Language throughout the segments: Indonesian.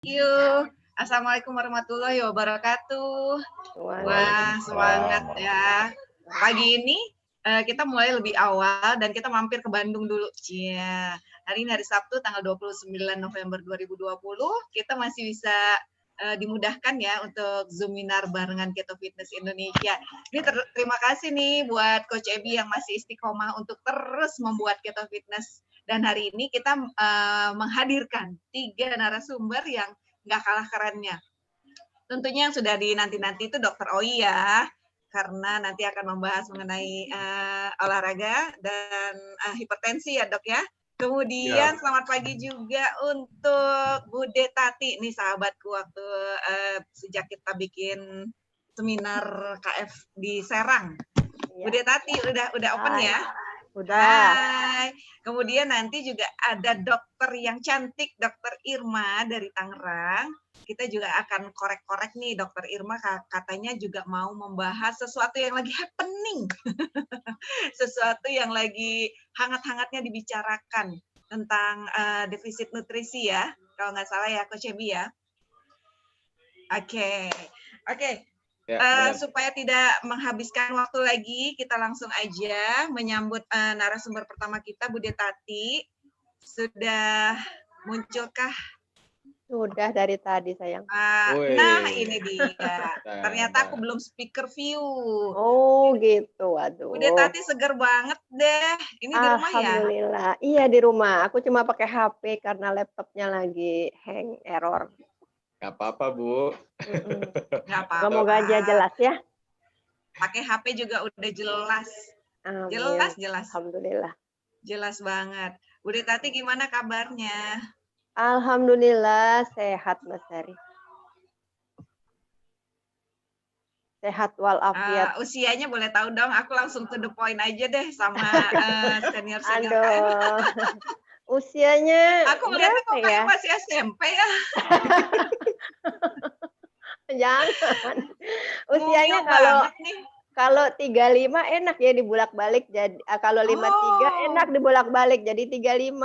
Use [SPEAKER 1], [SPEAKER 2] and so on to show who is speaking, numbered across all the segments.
[SPEAKER 1] Yuk. Assalamualaikum warahmatullahi wabarakatuh. Wah, semangat
[SPEAKER 2] Waalaikumsalam
[SPEAKER 1] ya.
[SPEAKER 2] warahmatullahi.
[SPEAKER 1] Pagi ini kita mulai lebih awal dan kita mampir ke Bandung dulu. Cia. Hari ini hari Sabtu tanggal 29 November 2020. Kita masih bisa dimudahkan ya untuk Zoominar barengan Keto Fitness Indonesia. Ini terima kasih nih buat Coach Ebi yang masih istiqomah untuk terus membuat Keto Fitness. Dan hari ini kita menghadirkan 3 narasumber yang nggak kalah kerennya. Tentunya yang sudah dinanti-nanti itu Dr. Oi ya, karena nanti akan membahas mengenai olahraga dan hipertensi ya dok ya. Kemudian selamat pagi juga untuk Bude Tati, nih sahabatku waktu sejak kita bikin seminar KF di Serang.
[SPEAKER 2] Ya.
[SPEAKER 1] Bude Tati udah open ya?
[SPEAKER 2] Udah.
[SPEAKER 1] Hai. Kemudian nanti juga ada dokter yang cantik, Dokter Irma dari Tangerang. Kita juga akan korek-korek nih, Dokter Irma katanya juga mau membahas sesuatu yang lagi happening. Sesuatu yang lagi hangat-hangatnya dibicarakan tentang defisit nutrisi ya. Kalau nggak salah ya, Coach Ebi ya. Oke. Supaya tidak menghabiskan waktu lagi, kita langsung aja menyambut narasumber pertama kita, Bude Tati. Sudah munculkah?
[SPEAKER 2] Sudah dari tadi sayang.
[SPEAKER 1] Nah, ini dia. Ternyata aku belum speaker view.
[SPEAKER 2] Oh gitu, waduh.
[SPEAKER 1] Bude Tati seger banget deh. Ini di rumah ya?
[SPEAKER 2] Alhamdulillah. Iya di rumah. Aku cuma pakai HP karena laptopnya lagi hang, error.
[SPEAKER 3] Gak apa-apa, Bu.
[SPEAKER 1] Gak apa-apa.
[SPEAKER 2] Semoga aja jelas ya.
[SPEAKER 1] Pakai HP juga udah jelas.
[SPEAKER 2] Amin.
[SPEAKER 1] Jelas.
[SPEAKER 2] Alhamdulillah.
[SPEAKER 1] Jelas banget. Bude Tati gimana kabarnya?
[SPEAKER 2] Alhamdulillah sehat Mas Hari. Sehat walafiat.
[SPEAKER 1] Usianya boleh tahu dong, aku langsung to the point aja deh sama senior
[SPEAKER 2] Aduh. Usianya
[SPEAKER 1] aku ngeliatnya kok kayak masih SMP ya.
[SPEAKER 2] Jangan. Usianya kalau 35 enak ya dibolak-balik, jadi kalau 53 enak dibolak-balik jadi 35.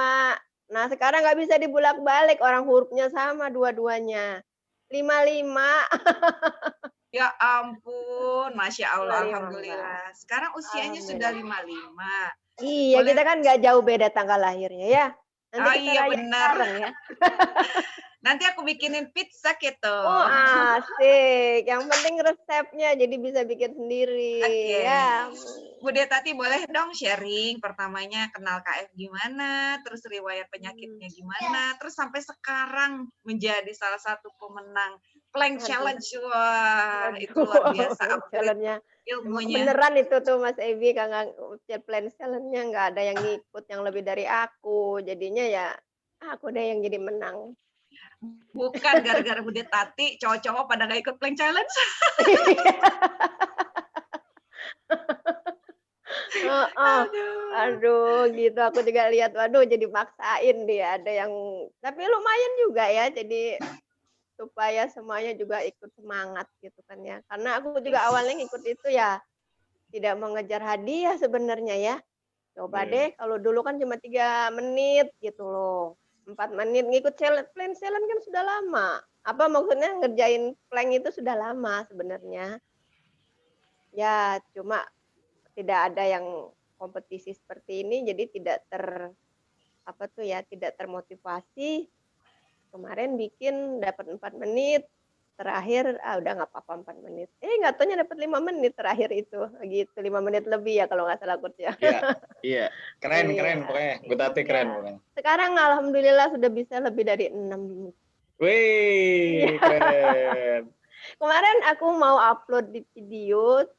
[SPEAKER 2] Nah, sekarang nggak bisa dibolak-balik, orang hurufnya sama dua-duanya. 55.
[SPEAKER 1] Ya ampun, Masya Allah,
[SPEAKER 2] 55,
[SPEAKER 1] alhamdulillah. Sekarang usianya sudah 55.
[SPEAKER 2] Iya, kita kan nggak jauh beda tanggal lahirnya ya. Nanti kita
[SPEAKER 1] benar.
[SPEAKER 2] bareng ya.
[SPEAKER 1] Nanti aku bikinin pizza gitu.
[SPEAKER 2] Oh, asik. Yang penting resepnya jadi bisa bikin sendiri.
[SPEAKER 1] Oke.
[SPEAKER 2] Ya.
[SPEAKER 1] Bude Tati boleh dong sharing pertamanya kenal KF gimana, terus riwayat penyakitnya gimana, terus sampai sekarang menjadi salah satu pemenang Plank Challenge. Wah, itu luar biasa
[SPEAKER 2] challenge-nya.
[SPEAKER 1] Ilmunya.
[SPEAKER 2] Beneran itu tuh Mas Ebi, Plank Challenge-nya nggak ada yang ngikut yang lebih dari aku. Jadinya ya aku deh yang jadi menang.
[SPEAKER 1] Bukan gara-gara Bude Tati, cowok-cowok pada nggak ikut Plank Challenge.
[SPEAKER 2] Aduh, gitu aku juga lihat, waduh jadi maksain dia, ada yang tapi lumayan juga ya, jadi supaya semuanya juga ikut semangat gitu kan ya. Karena aku juga awalnya ngikut itu ya tidak mengejar hadiah sebenarnya ya. Coba deh, kalau dulu kan cuma 3 menit gitu loh. 4 menit ngikut plank challenge kan sudah lama. Apa maksudnya ngerjain plank itu sudah lama sebenarnya. Ya, cuma tidak ada yang kompetisi seperti ini, jadi tidak tidak termotivasi. Kemarin bikin dapat 4 menit, terakhir udah nggak apa-apa 4 menit. Nggak taunya dapat 5 menit terakhir itu, gitu 5 menit lebih ya kalau nggak salah coach ya.
[SPEAKER 3] Iya, keren pokoknya. Bu Tati keren pokoknya.
[SPEAKER 2] Sekarang alhamdulillah sudah bisa lebih dari 6.
[SPEAKER 3] Wih, keren.
[SPEAKER 2] Kemarin aku mau upload di video,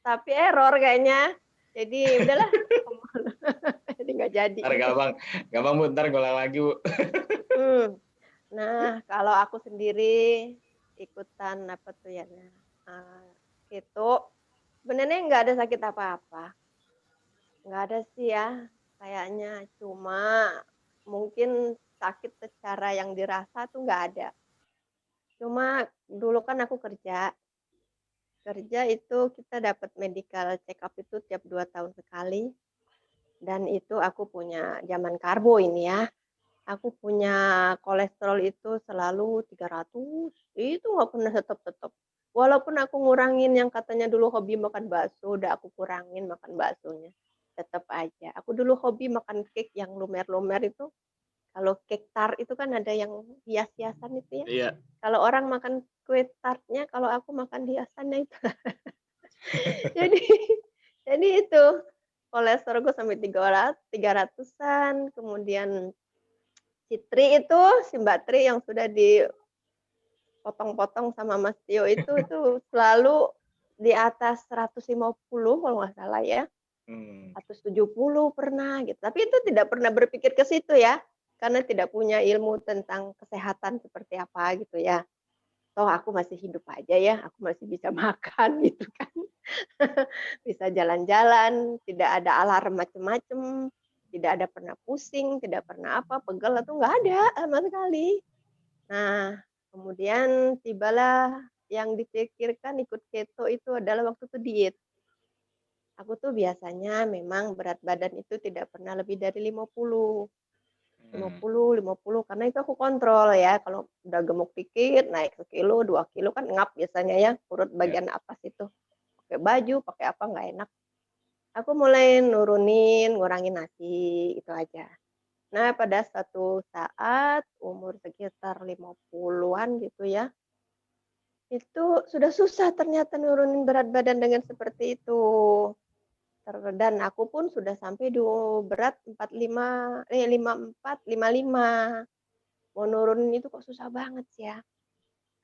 [SPEAKER 2] tapi error kayaknya. Jadi udahlah. Jadi nggak jadi.
[SPEAKER 3] Gampang Bu, ntar ngulang lagi Bu.
[SPEAKER 2] Nah, kalau aku sendiri ikutan apa tuh ya, itu sebenarnya nggak ada sakit apa-apa. Nggak ada sih ya, kayaknya cuma mungkin sakit secara yang dirasa tuh nggak ada. Cuma dulu kan aku kerja itu kita dapat medical check up itu tiap 2 tahun sekali. Dan itu aku punya zaman karbo ini ya. Aku punya kolesterol itu selalu 300, itu nggak pernah tetap-tetap. Walaupun aku ngurangin yang katanya dulu hobi makan bakso, udah aku kurangin makan baksonya, tetap aja. Aku dulu hobi makan cake yang lumer-lumer itu, kalau cake tart itu kan ada yang hias-hiasan itu ya.
[SPEAKER 3] Iya.
[SPEAKER 2] Kalau orang makan kue tartnya, kalau aku makan hiasannya itu. Jadi jadi itu, kolesterolku sampai 300-an, kemudian si Tri itu, si Mbak Tri yang sudah dipotong-potong sama Mas Tio itu selalu di atas 150 kalau nggak salah ya,
[SPEAKER 3] Hmm.
[SPEAKER 2] 170 pernah gitu. Tapi itu tidak pernah berpikir ke situ ya, karena tidak punya ilmu tentang kesehatan seperti apa gitu ya. Toh aku masih hidup aja ya, aku masih bisa makan gitu kan. Bisa jalan-jalan, tidak ada alarm macem-macem, tidak ada pernah pusing, tidak pernah apa, pegel atau nggak ada sama sekali. Nah, kemudian tibalah yang dipikirkan ikut keto itu adalah waktu itu diet. Aku tuh biasanya memang berat badan itu tidak pernah lebih dari 50.
[SPEAKER 3] Hmm.
[SPEAKER 2] 50 karena itu aku kontrol ya, kalau udah gemuk dikit naik sekilo, 2 kilo kan ngap biasanya ya, perut
[SPEAKER 3] Ya.
[SPEAKER 2] bagian atas itu. Pakai baju, pakai apa nggak enak. Aku mulai nurunin, ngurangin nasi, itu aja. Nah, pada suatu saat umur sekitar 50-an gitu ya, itu sudah susah ternyata nurunin berat badan dengan seperti itu. Dan aku pun sudah sampai berat 54, 55. Mau nurunin itu kok susah banget sih ya.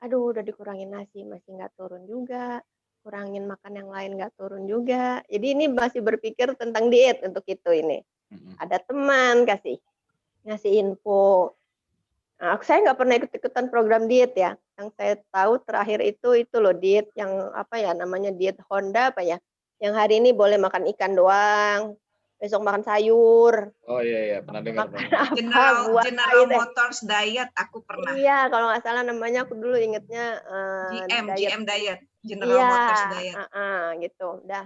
[SPEAKER 2] Aduh, udah dikurangin nasi masih nggak turun juga, kurangin makan yang lain nggak turun juga. Jadi ini masih berpikir tentang diet untuk itu ini.
[SPEAKER 3] Hmm.
[SPEAKER 2] Ada teman ngasih info. Saya nggak pernah ikut-ikutan program diet ya. Yang saya tahu terakhir itu loh diet yang apa ya namanya diet Honda apa ya? Yang hari ini boleh makan ikan doang, besok makan sayur,
[SPEAKER 3] Oh iya iya, pernah dengar,
[SPEAKER 2] makan
[SPEAKER 3] pernah dengar.
[SPEAKER 2] apa buah
[SPEAKER 1] General
[SPEAKER 2] gitu.
[SPEAKER 1] Motors Diet aku pernah.
[SPEAKER 2] Iya, kalau nggak salah namanya aku dulu ingetnya diet.
[SPEAKER 1] GM Diet, General
[SPEAKER 2] Iya,
[SPEAKER 1] Motors Diet.
[SPEAKER 2] gitu. Udah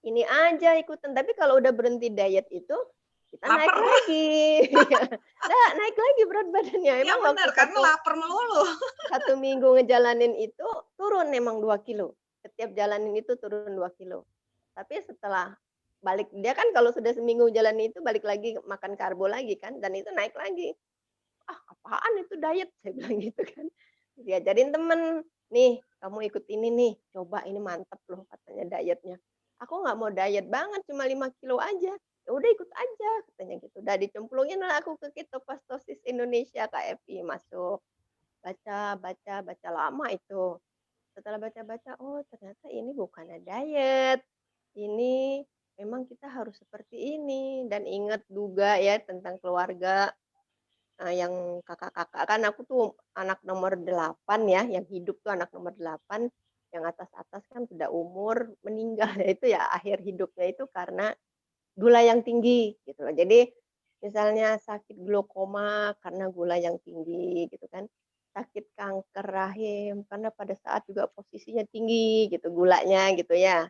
[SPEAKER 2] ini aja ikutan. Tapi kalau udah berhenti diet itu kita naik
[SPEAKER 1] Lapar.
[SPEAKER 2] lagi. Nah, naik lagi berat badannya.
[SPEAKER 1] Ya
[SPEAKER 2] Emang
[SPEAKER 1] benar,
[SPEAKER 2] waktu
[SPEAKER 1] karena lapar melulu.
[SPEAKER 2] 1 minggu ngejalanin itu turun emang 2 kilo. Setiap jalanin itu turun 2 kilo. Tapi setelah balik dia kan kalau sudah seminggu jalanin itu balik lagi makan karbo lagi kan dan itu naik lagi. "Ah, apaan itu diet?" Saya bilang gitu kan. Diajarin temen, "Nih, kamu ikut ini nih, coba ini mantep loh," katanya dietnya. "Aku nggak mau diet banget, cuma 5 kilo aja." "Ya udah ikut aja," katanya gitu. Udah dicemplungin lah aku ke Ketopastosis Indonesia, KFI, masuk. Baca baca baca lama itu. Setelah baca-baca, oh ternyata ini bukannya diet, ini memang kita harus seperti ini. Dan ingat juga ya tentang keluarga, yang kakak-kakak kan aku tuh anak nomor 8 ya, yang hidup tuh anak nomor 8, yang atas-atas kan sudah umur meninggal ya itu ya akhir hidupnya itu karena gula yang tinggi gitu loh. Jadi misalnya sakit glaukoma karena gula yang tinggi gitu kan, sakit kanker rahim karena pada saat juga posisinya tinggi gitu gulanya gitu ya.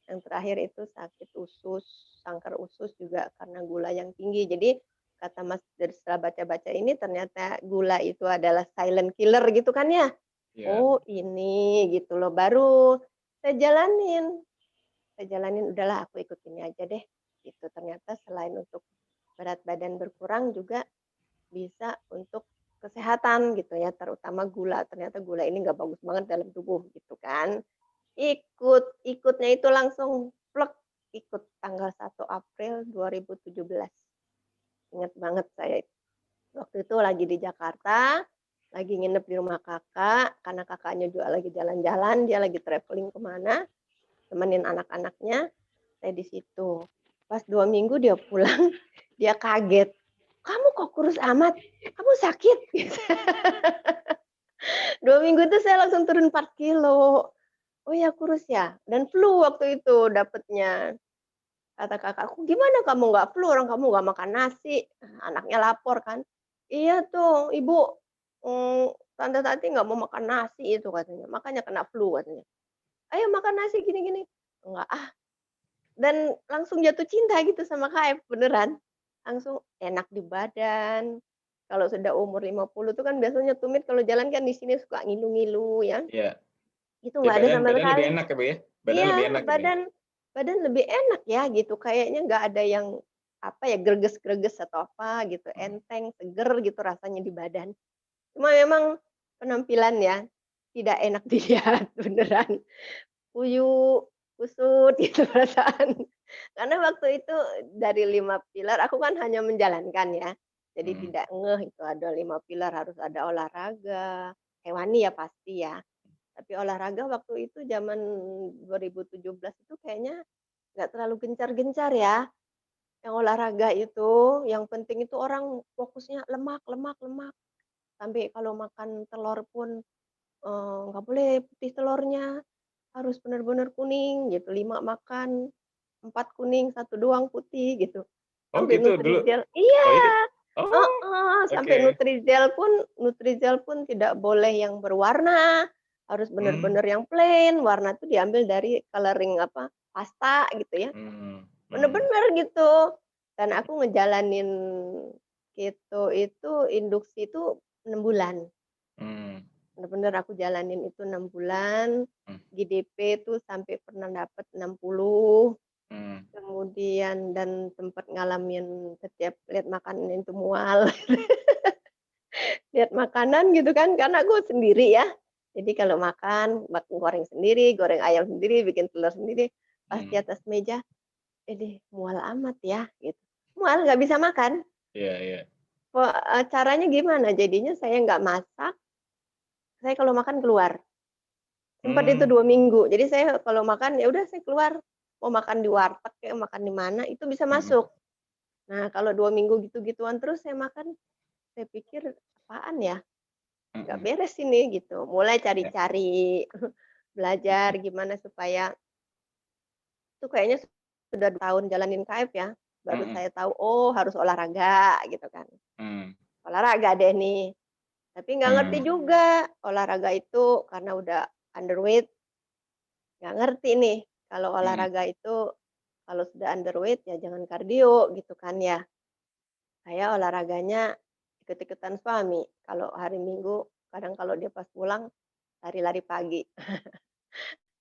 [SPEAKER 2] Yang terakhir itu sakit usus, kanker usus juga karena gula yang tinggi. Jadi kata Mas dari setelah baca-baca ini ternyata gula itu adalah silent killer gitu kan ya.
[SPEAKER 3] Iya.
[SPEAKER 2] Oh ini gitu loh, baru saya jalanin. Saya jalanin, udahlah aku ikut ini aja deh. Gitu. Ternyata selain untuk berat badan berkurang juga bisa untuk kesehatan gitu ya, terutama gula. Ternyata gula ini nggak bagus banget dalam tubuh gitu kan. Ikutnya itu langsung plek, ikut tanggal 1 April 2017. Ingat banget saya. Waktu itu lagi di Jakarta, lagi nginep di rumah kakak, karena kakaknya juga lagi jalan-jalan, dia lagi traveling kemana, temenin anak-anaknya, saya di situ. Pas 2 minggu dia pulang, dia kaget. "Kamu kok kurus amat? Kamu sakit?" Gitu. 2 minggu itu saya langsung turun 4 kilo. "Oh ya kurus ya?" Dan flu waktu itu dapetnya. Kata kakakku, "Gimana kamu nggak flu, orang kamu nggak makan nasi?" Anaknya lapor kan. "Iya tuh Ibu, Tante Tati nggak mau makan nasi itu," katanya, "makanya kena flu," katanya. "Ayo makan nasi gini-gini." "Enggak ah." Dan langsung jatuh cinta gitu sama KF, beneran. langsung enak di badan. Kalau sudah umur 50 tuh kan biasanya tumit kalau jalan kan di sini suka ngilu-ngilu ya.
[SPEAKER 3] Iya.
[SPEAKER 2] Itu
[SPEAKER 3] Ya
[SPEAKER 2] nggak ada
[SPEAKER 3] badan
[SPEAKER 2] sama
[SPEAKER 3] badan lebih
[SPEAKER 2] sekali.
[SPEAKER 3] enak ya, Bu ya? Badan
[SPEAKER 2] Iya,
[SPEAKER 3] lebih enak gitu ya?
[SPEAKER 2] badan badan lebih enak ya gitu. Kayaknya nggak ada yang apa ya greges-greges atau apa gitu,
[SPEAKER 3] Hmm.
[SPEAKER 2] enteng, seger gitu rasanya di badan. Cuma memang penampilan ya tidak enak dilihat beneran. Puyuh, kusut gitu perasaan. Karena waktu itu dari 5 pilar aku kan hanya menjalankan ya. Jadi
[SPEAKER 3] Hmm.
[SPEAKER 2] tidak ngeh itu ada 5 pilar harus ada olahraga, hewani ya pasti ya. Tapi olahraga waktu itu zaman 2017 itu kayaknya nggak terlalu gencar-gencar ya. Yang olahraga itu, yang penting itu orang fokusnya lemak lemak lemak. Sampai kalau makan telur pun, nggak boleh putih telurnya, harus benar-benar kuning gitu, 5 makan, 4 kuning, 1 doang putih gitu.
[SPEAKER 3] Oh
[SPEAKER 2] Sampai
[SPEAKER 3] gitu dulu?
[SPEAKER 2] Nutrizel iya,
[SPEAKER 3] Oh iya? Oh,
[SPEAKER 2] heeh, sampai
[SPEAKER 3] oke.
[SPEAKER 2] Nutrizel pun tidak boleh yang berwarna, harus
[SPEAKER 3] Hmm.
[SPEAKER 2] benar-benar yang plain, warna itu diambil dari coloring apa, pasta gitu ya.
[SPEAKER 3] Hmm. Hmm.
[SPEAKER 2] Bener-bener gitu. Dan aku ngejalanin keto itu induksi itu 6 bulan.
[SPEAKER 3] Hmm.
[SPEAKER 2] Bener-bener aku jalanin itu 6 bulan,
[SPEAKER 3] Hmm.
[SPEAKER 2] GDP tuh sampai pernah dapat 60,
[SPEAKER 3] Hmm.
[SPEAKER 2] kemudian dan sempat ngalamin setiap lihat makanan itu mual. Lihat makanan gitu kan, karena aku sendiri ya. Jadi kalau makan, goreng sendiri, goreng ayam sendiri, bikin telur sendiri, pas di
[SPEAKER 3] Hmm.
[SPEAKER 2] atas meja, mual amat ya, gitu. Mual, nggak bisa makan.
[SPEAKER 3] Iya, iya.
[SPEAKER 2] Caranya gimana? Jadinya saya nggak masak, saya kalau makan keluar. Sempat itu
[SPEAKER 3] Hmm.
[SPEAKER 2] 2 minggu. Jadi saya kalau makan, ya udah saya keluar, mau makan di warteg kayak makan di mana, itu bisa
[SPEAKER 3] Hmm.
[SPEAKER 2] masuk. Nah, kalau 2 minggu gitu-gituan terus saya makan, saya pikir, "Apaan ya? Nggak
[SPEAKER 3] Hmm.
[SPEAKER 2] beres ini," gitu. Mulai
[SPEAKER 3] Ya.
[SPEAKER 2] cari-cari, belajar
[SPEAKER 3] Hmm.
[SPEAKER 2] gimana supaya itu kayaknya sudah 2 tahun jalanin KF ya, baru
[SPEAKER 3] Hmm.
[SPEAKER 2] saya tahu, oh harus olahraga gitu kan.
[SPEAKER 3] Hmm.
[SPEAKER 2] Olahraga deh nih. Tapi nggak ngerti
[SPEAKER 3] Hmm.
[SPEAKER 2] juga olahraga itu karena udah underweight, nggak ngerti nih kalau
[SPEAKER 3] Hmm.
[SPEAKER 2] olahraga itu kalau sudah underweight ya jangan kardio gitu kan ya. Saya olahraganya ikut-ikutan suami. Kalau hari Minggu kadang kalau dia pas pulang lari-lari pagi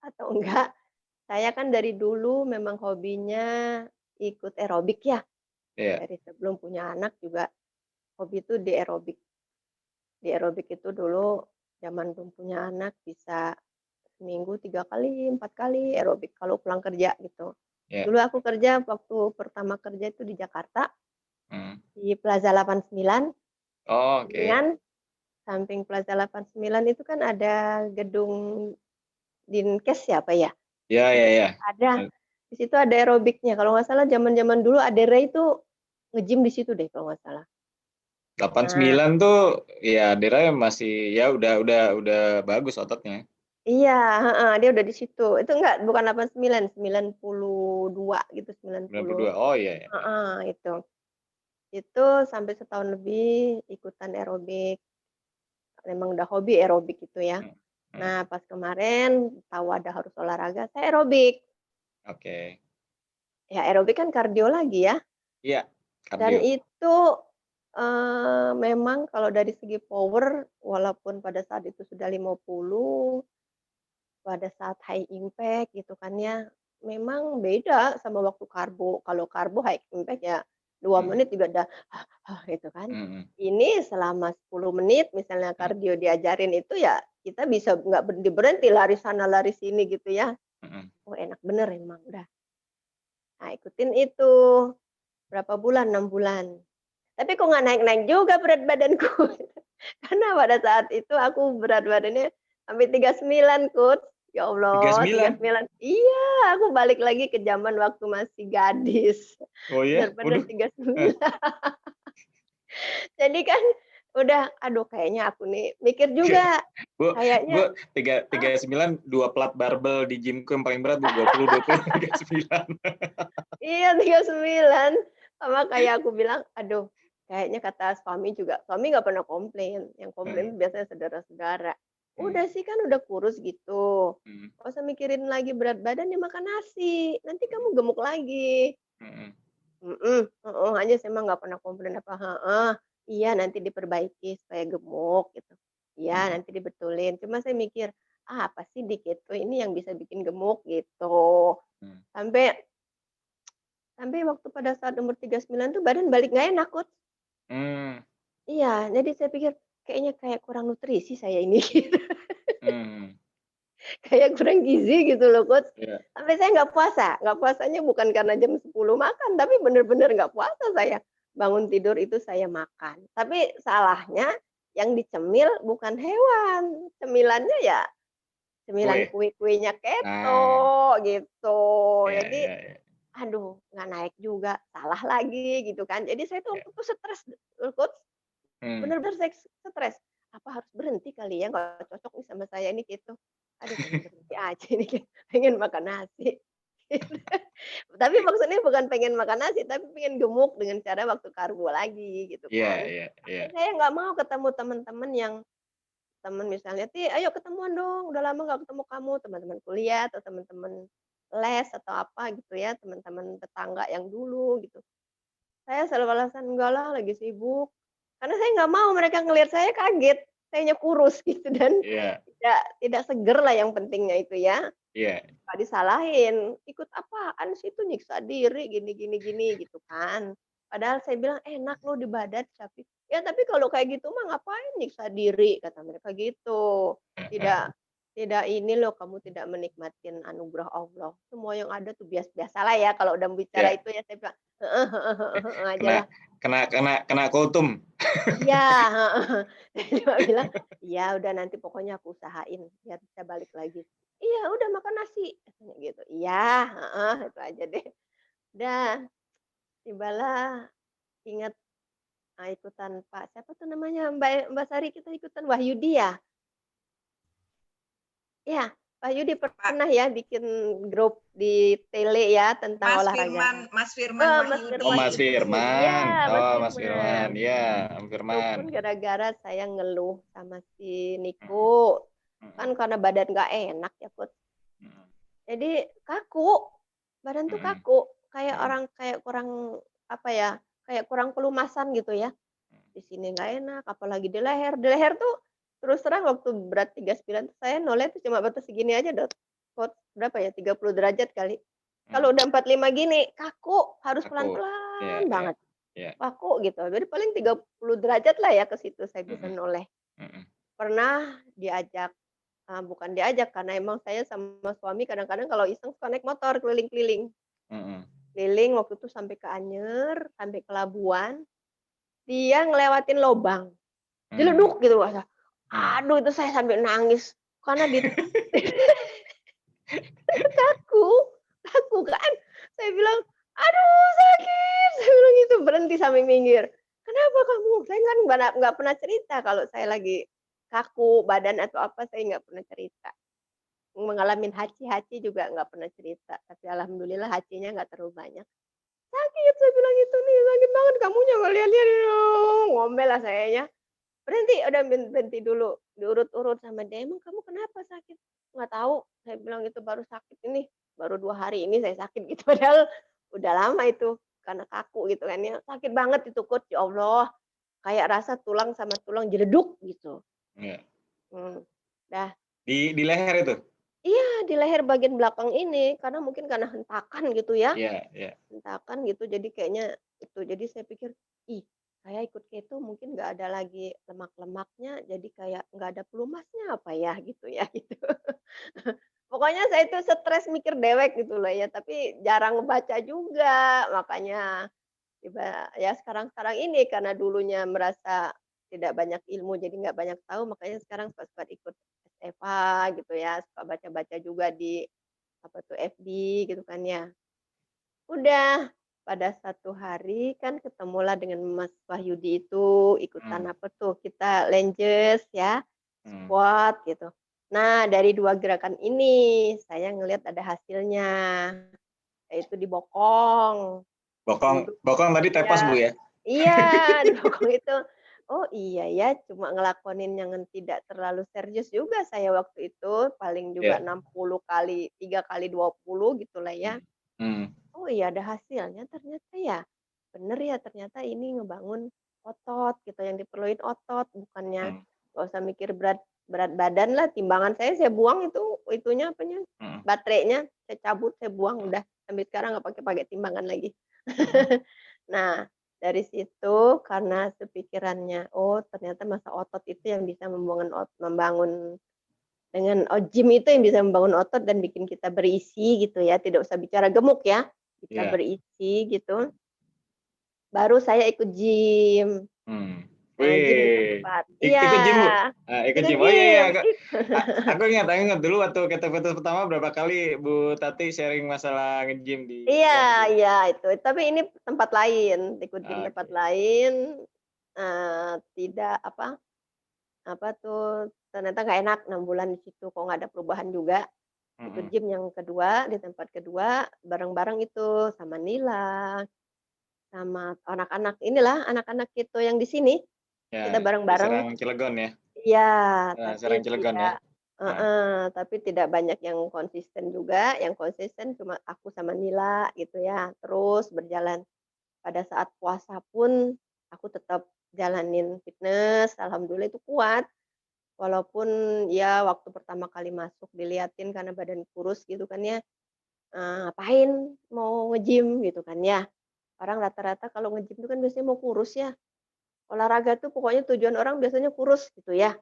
[SPEAKER 2] atau enggak saya kan dari dulu memang hobinya ikut aerobik ya.
[SPEAKER 3] Iya.
[SPEAKER 2] Dari sebelum punya anak juga hobi itu di aerobik. Di aerobik itu dulu zaman belum punya anak bisa seminggu 3 kali, 4 kali aerobik kalau pulang kerja gitu.
[SPEAKER 3] Iya.
[SPEAKER 2] Dulu aku kerja waktu pertama kerja itu di Jakarta,
[SPEAKER 3] Hmm.
[SPEAKER 2] di Plaza 89,
[SPEAKER 3] Oh, oke.
[SPEAKER 2] Kuningan, samping Plaza 89 itu kan ada gedung Dinkes ya, apa ya?
[SPEAKER 3] Iya, iya, iya.
[SPEAKER 2] Ada, di situ ada aerobiknya, kalau nggak salah zaman-zaman dulu Adera itu nge-gym di situ deh kalau nggak salah. Nah
[SPEAKER 3] 89 tuh ya Dera masih ya udah bagus ototnya.
[SPEAKER 2] iya, heeh, dia udah di situ. Itu enggak, bukan 89, 92 gitu, 90
[SPEAKER 3] 92. Oh iya, iya, iya.
[SPEAKER 2] heeh, itu. Itu sampai setahun lebih ikutan aerobik, memang udah hobi aerobik itu ya.
[SPEAKER 3] Hmm. Hmm.
[SPEAKER 2] Nah, pas kemarin tahu ada harus olahraga, saya aerobik.
[SPEAKER 3] Oke.
[SPEAKER 2] Ya aerobik kan kardio lagi ya,
[SPEAKER 3] Iya,
[SPEAKER 2] dan
[SPEAKER 3] kardio.
[SPEAKER 2] itu, memang kalau dari segi power, walaupun pada saat itu sudah 50, pada saat high impact gitu kan ya, memang beda sama waktu karbo. Kalau karbo high impact ya 2
[SPEAKER 3] Hmm.
[SPEAKER 2] menit juga udah gitu kan.
[SPEAKER 3] Hmm.
[SPEAKER 2] Ini selama 10 menit misalnya
[SPEAKER 3] Hmm.
[SPEAKER 2] kardio diajarin itu ya kita bisa nggak berhenti-berhenti lari sana lari sini gitu ya.
[SPEAKER 3] Hmm.
[SPEAKER 2] Oh enak bener emang udah. Nah ikutin itu, berapa bulan, 6 bulan. Tapi kok nggak naik-naik juga berat badanku. Karena pada saat itu aku berat badannya sampai 39 Coach. Ya Allah,
[SPEAKER 3] 39.
[SPEAKER 2] 39. Iya, aku balik lagi ke zaman waktu masih gadis.
[SPEAKER 3] Oh
[SPEAKER 2] Berat
[SPEAKER 3] ya?
[SPEAKER 2] badan
[SPEAKER 3] Waduh.
[SPEAKER 2] 39. Jadi kan udah, aduh kayaknya aku nih mikir juga,
[SPEAKER 3] Bu,
[SPEAKER 2] kayaknya
[SPEAKER 3] Bu,
[SPEAKER 2] ah,
[SPEAKER 3] 39 dua plat barbel di gymku yang paling berat Bu 20 39.
[SPEAKER 2] iya 39. Sama kayak aku bilang, aduh kayaknya kata suami nggak pernah komplain, yang komplain
[SPEAKER 3] Hmm.
[SPEAKER 2] biasanya saudara-saudara.
[SPEAKER 3] Hmm.
[SPEAKER 2] Udah sih kan udah kurus gitu,
[SPEAKER 3] Hmm.
[SPEAKER 2] nggak usah mikirin lagi berat badan ya makan nasi, nanti kamu gemuk lagi.
[SPEAKER 3] Hmm.
[SPEAKER 2] aja saya mah nggak pernah komplain apa, heeh, iya nanti diperbaiki supaya gemuk gitu. Iya
[SPEAKER 3] Mhm.
[SPEAKER 2] nanti dibetulin. Cuma saya mikir, "Ah, apa sih di keto ini yang bisa bikin gemuk?" gitu.
[SPEAKER 3] Mmm.
[SPEAKER 2] Sampai sampai waktu pada saat umur 39 tuh badan balik nggak enak, Coach.
[SPEAKER 3] Mmm.
[SPEAKER 2] Iya, jadi saya pikir kayaknya kayak kurang nutrisi saya ini gitu,
[SPEAKER 3] Mmm.
[SPEAKER 2] kayak kurang gizi gitu loh, Coach.
[SPEAKER 3] Iya.
[SPEAKER 2] Sampai saya nggak puasanya bukan karena jam 10 makan, tapi bener-bener nggak puasa saya. Bangun tidur itu saya makan. Tapi salahnya yang dicemil bukan hewan, cemilannya ya cemilan
[SPEAKER 3] Kue?
[SPEAKER 2] kue-kuenya
[SPEAKER 3] Nah,
[SPEAKER 2] keto gitu.
[SPEAKER 3] iya
[SPEAKER 2] Jadi
[SPEAKER 3] iya iya.
[SPEAKER 2] aduh nggak naik juga, salah lagi gitu kan. Jadi saya tuh
[SPEAKER 3] Iya.
[SPEAKER 2] waktu itu stres, Coach.
[SPEAKER 3] Mmm.
[SPEAKER 2] Bener-bener saya stres, apa harus berhenti kali ya, nggak cocok nih sama saya ini gitu. Aduh pengen berhenti aja ini pengen makan nasi. Gitu. Tapi maksudnya bukan pengen makan nasi, tapi pengen gemuk dengan cara waktu karbo lagi gitu
[SPEAKER 3] Iya
[SPEAKER 2] kan.
[SPEAKER 3] iya iya.
[SPEAKER 2] Tapi saya nggak mau ketemu teman-teman yang teman misalnya, "Ti, ayo ketemuan dong, udah lama nggak ketemu kamu," teman-teman kuliah atau teman-teman les atau apa gitu ya, teman-teman tetangga yang dulu gitu. Saya selalu alasan, "Enggak lah, lagi sibuk." Karena saya nggak mau mereka ngelihat saya kaget, sayanya kurus gitu dan
[SPEAKER 3] Iya
[SPEAKER 2] tidak seger lah yang pentingnya itu ya.
[SPEAKER 3] iya.
[SPEAKER 2] Nggak disalahin, "Ikut apaan sih itu nyiksa diri gini gini gini," gitu kan. Padahal saya bilang, "Enak loh di badan tapi" "Ya tapi kalau kayak gitu mah ngapain nyiksa diri," kata mereka gitu. "Tidak
[SPEAKER 3] Heeh.
[SPEAKER 2] tidak ini loh kamu tidak menikmatin anugerah Allah. Semua yang ada tuh biasalah ya kalau udah bicara
[SPEAKER 3] Iya.
[SPEAKER 2] itu ya," saya bilang, "Heeh heeh heeh heeh," aja
[SPEAKER 3] Kena
[SPEAKER 2] lah.
[SPEAKER 3] kena kultum.
[SPEAKER 2] Iya, heeh. Saya cuma bilang, "Iya udah nanti pokoknya aku usahain biar bisa balik lagi." "Iya udah makan nasi," katanya gitu. "Iya, heeh," itu aja deh. Udah, tibalah ingat, ikutan Pak siapa tuh namanya, Mbak Sari kita ikutan Wahyudi ya? Iya, Wahyudi
[SPEAKER 1] Pak
[SPEAKER 2] pernah ya bikin grup di tele ya tentang olahraga.
[SPEAKER 1] Mas Firman
[SPEAKER 2] Mas
[SPEAKER 1] Wahyudi.
[SPEAKER 3] Oh, Mas
[SPEAKER 2] Firman,
[SPEAKER 3] Firman.
[SPEAKER 2] iya Mas
[SPEAKER 3] Oh, Mas
[SPEAKER 2] Firman.
[SPEAKER 3] Firman. Iya, Om
[SPEAKER 2] Itu pun
[SPEAKER 3] Firman.
[SPEAKER 2] gara-gara saya ngeluh sama si
[SPEAKER 3] Mhm
[SPEAKER 2] Niko.
[SPEAKER 3] mhm
[SPEAKER 2] Kan karena badan nggak enak ya, Put.
[SPEAKER 3] mhm
[SPEAKER 2] Jadi kaku, badan tuh
[SPEAKER 3] mhm
[SPEAKER 2] kaku, kayak
[SPEAKER 3] mhm
[SPEAKER 2] orang kayak kurang, apa ya, kayak kurang pelumasan gitu ya. Di sini nggak enak, apalagi di leher. Di leher tuh terus terang waktu berat 39 tuh saya nolnya tuh cuma batas segini aja Put. Berapa ya, 30 derajat kali. Kalau
[SPEAKER 3] mhm.
[SPEAKER 2] udah 45 gini, kaku, harus
[SPEAKER 3] Aku. Iya
[SPEAKER 2] pelan-pelan
[SPEAKER 3] iya
[SPEAKER 2] banget,
[SPEAKER 3] iya.
[SPEAKER 2] kaku gitu. Jadi paling 30 derajat lah ya ke situ saya bisa
[SPEAKER 3] Mhm
[SPEAKER 2] noleh.
[SPEAKER 3] mhm
[SPEAKER 2] Pernah diajak, bukan diajak karena emang saya sama suami kadang-kadang kalau iseng suka naik motor keliling-keliling.
[SPEAKER 3] mhm
[SPEAKER 2] Keliling waktu itu sampai ke Anyer, sampai ke Labuan, dia ngelewatin lobang,
[SPEAKER 3] mhm
[SPEAKER 2] jeleduk gitu Kak,
[SPEAKER 3] mhm.
[SPEAKER 2] aduh itu saya sampai nangis karena kaku kaku kan. Saya bilang, "Aduh sakit," saya bilang gitu, berhenti sampai minggir. "Kenapa kamu?" Saya kan nggak pernah cerita kalau saya lagi kaku badan atau apa, saya nggak pernah cerita. Mengalami haci-haci juga nggak pernah cerita, tapi alhamdulillah hacinya nggak terlalu banyak. "Sakit," saya bilang gitu nih, "sakit banget kamunya nggak lihat-lihat," ngomel lah sayanya. "Berhenti, udah berhenti dulu," diurut-urut sama dia, "Emang kamu kenapa sakit?" "Nggak tahu," saya bilang gitu, "baru sakit ini, baru 2 hari ini saya sakit," gitu. Padahal udah lama itu, karena kaku gitu kan ya. Sakit banget itu Coach, ya Allah, kayak rasa tulang sama tulang jeleduk gitu.
[SPEAKER 3] Iya.
[SPEAKER 2] Mmm, dah.
[SPEAKER 3] Di leher itu?
[SPEAKER 2] Iya, di leher bagian belakang ini, karena mungkin karena hentakan gitu ya,
[SPEAKER 3] Iya iya.
[SPEAKER 2] hentakan gitu jadi kayaknya itu. Jadi saya pikir, "Ih, saya ikut keto mungkin nggak ada lagi lemak-lemaknya, jadi kayak nggak ada pelumasnya apa ya?" Gitu ya, gitu. Pokoknya saya itu stres mikir dewek gitu loh ya, tapi jarang ngebaca juga, makanya ya sekarang-sekarang ini karena dulunya merasa tidak banyak ilmu, jadi nggak banyak tahu, makanya sekarang suka-suka ikut SFA gitu ya, suka baca-baca juga di apa tuh, FB gitu kan ya. Udah, pada satu hari kan ketemulah dengan Mas Wahyudi itu, ikutan
[SPEAKER 3] Mmm
[SPEAKER 2] apa tuh, kita lunges ya,
[SPEAKER 3] mmm.
[SPEAKER 2] squat gitu. Nah, dari 2 gerakan ini saya ngelihat ada hasilnya, yaitu di bokong,
[SPEAKER 3] Bokong
[SPEAKER 2] duduk
[SPEAKER 3] bokong tadi tepas, Bu,
[SPEAKER 2] iya.
[SPEAKER 3] ya?
[SPEAKER 2] Iya, di bokong itu. Oh iya ya, cuma ngelakonin yang tidak terlalu serius juga saya waktu itu, paling juga
[SPEAKER 3] Iya.
[SPEAKER 2] 60 kali, 3 kali 20 gitulah ya.
[SPEAKER 3] Mhm mhm
[SPEAKER 2] oh iya ada hasilnya ternyata ya. Bener ya ternyata ini ngebangun otot gitu, yang diperluin otot, bukannya
[SPEAKER 3] Hmm,
[SPEAKER 2] nggak usah mikir berat berat badan lah, timbangan saya buang itu itunya apanya,
[SPEAKER 3] hmm,
[SPEAKER 2] baterainya, saya cabut, saya buang udah, sampai sekarang nggak pakai timbangan lagi.
[SPEAKER 3] hmm.
[SPEAKER 2] Nah, dari situ karena sepikirannya, oh ternyata masa otot itu yang bisa membangun dengan gym itu yang bisa membangun otot dan bikin kita berisi gitu ya, tidak usah bicara gemuk ya, bisa
[SPEAKER 3] Iya.
[SPEAKER 2] berisi gitu. Baru saya ikut gym,
[SPEAKER 3] Hmm.
[SPEAKER 2] gym di
[SPEAKER 3] Wih,
[SPEAKER 2] tempat. Iya,
[SPEAKER 3] ikut gym, Bu? Ikut
[SPEAKER 2] ikut
[SPEAKER 3] gym. Oh iya, iya.
[SPEAKER 2] gym,
[SPEAKER 3] Aku ingat dulu waktu kita putus pertama berapa kali Bu Tati sharing masalah nge-gym di
[SPEAKER 2] iya
[SPEAKER 3] tempat gym.
[SPEAKER 2] iya itu. Tapi ini tempat lain, ikut gym tempat
[SPEAKER 3] Oke.
[SPEAKER 2] lain, tidak apa tuh, ternyata nggak enak 6 bulan di situ, kok nggak ada perubahan juga. Ikut
[SPEAKER 3] Mm-mm.
[SPEAKER 2] gym yang kedua, di tempat kedua, bareng-bareng itu sama Nila, sama anak-anak inilah, anak-anak itu yang di sini,
[SPEAKER 3] Ya,
[SPEAKER 2] kita
[SPEAKER 3] di
[SPEAKER 2] bareng-bareng.
[SPEAKER 3] Serang Cilegon ya.
[SPEAKER 2] Iya,
[SPEAKER 3] Serang
[SPEAKER 2] tapi
[SPEAKER 3] Cilegon ya.
[SPEAKER 2] tidak
[SPEAKER 3] Nah,
[SPEAKER 2] tapi tidak banyak yang konsisten juga, yang konsisten cuma aku sama Nila gitu ya, terus berjalan. Pada saat puasa pun aku tetap jalanin fitness, alhamdulillah itu kuat. Walaupun ya waktu pertama kali masuk diliatin karena badan kurus gitu kan ya, "Ngapain mau nge-gym?" Gitu kan ya. Orang rata-rata kalau nge-gym itu kan biasanya mau kurus ya, olahraga tuh pokoknya tujuan orang biasanya kurus gitu ya.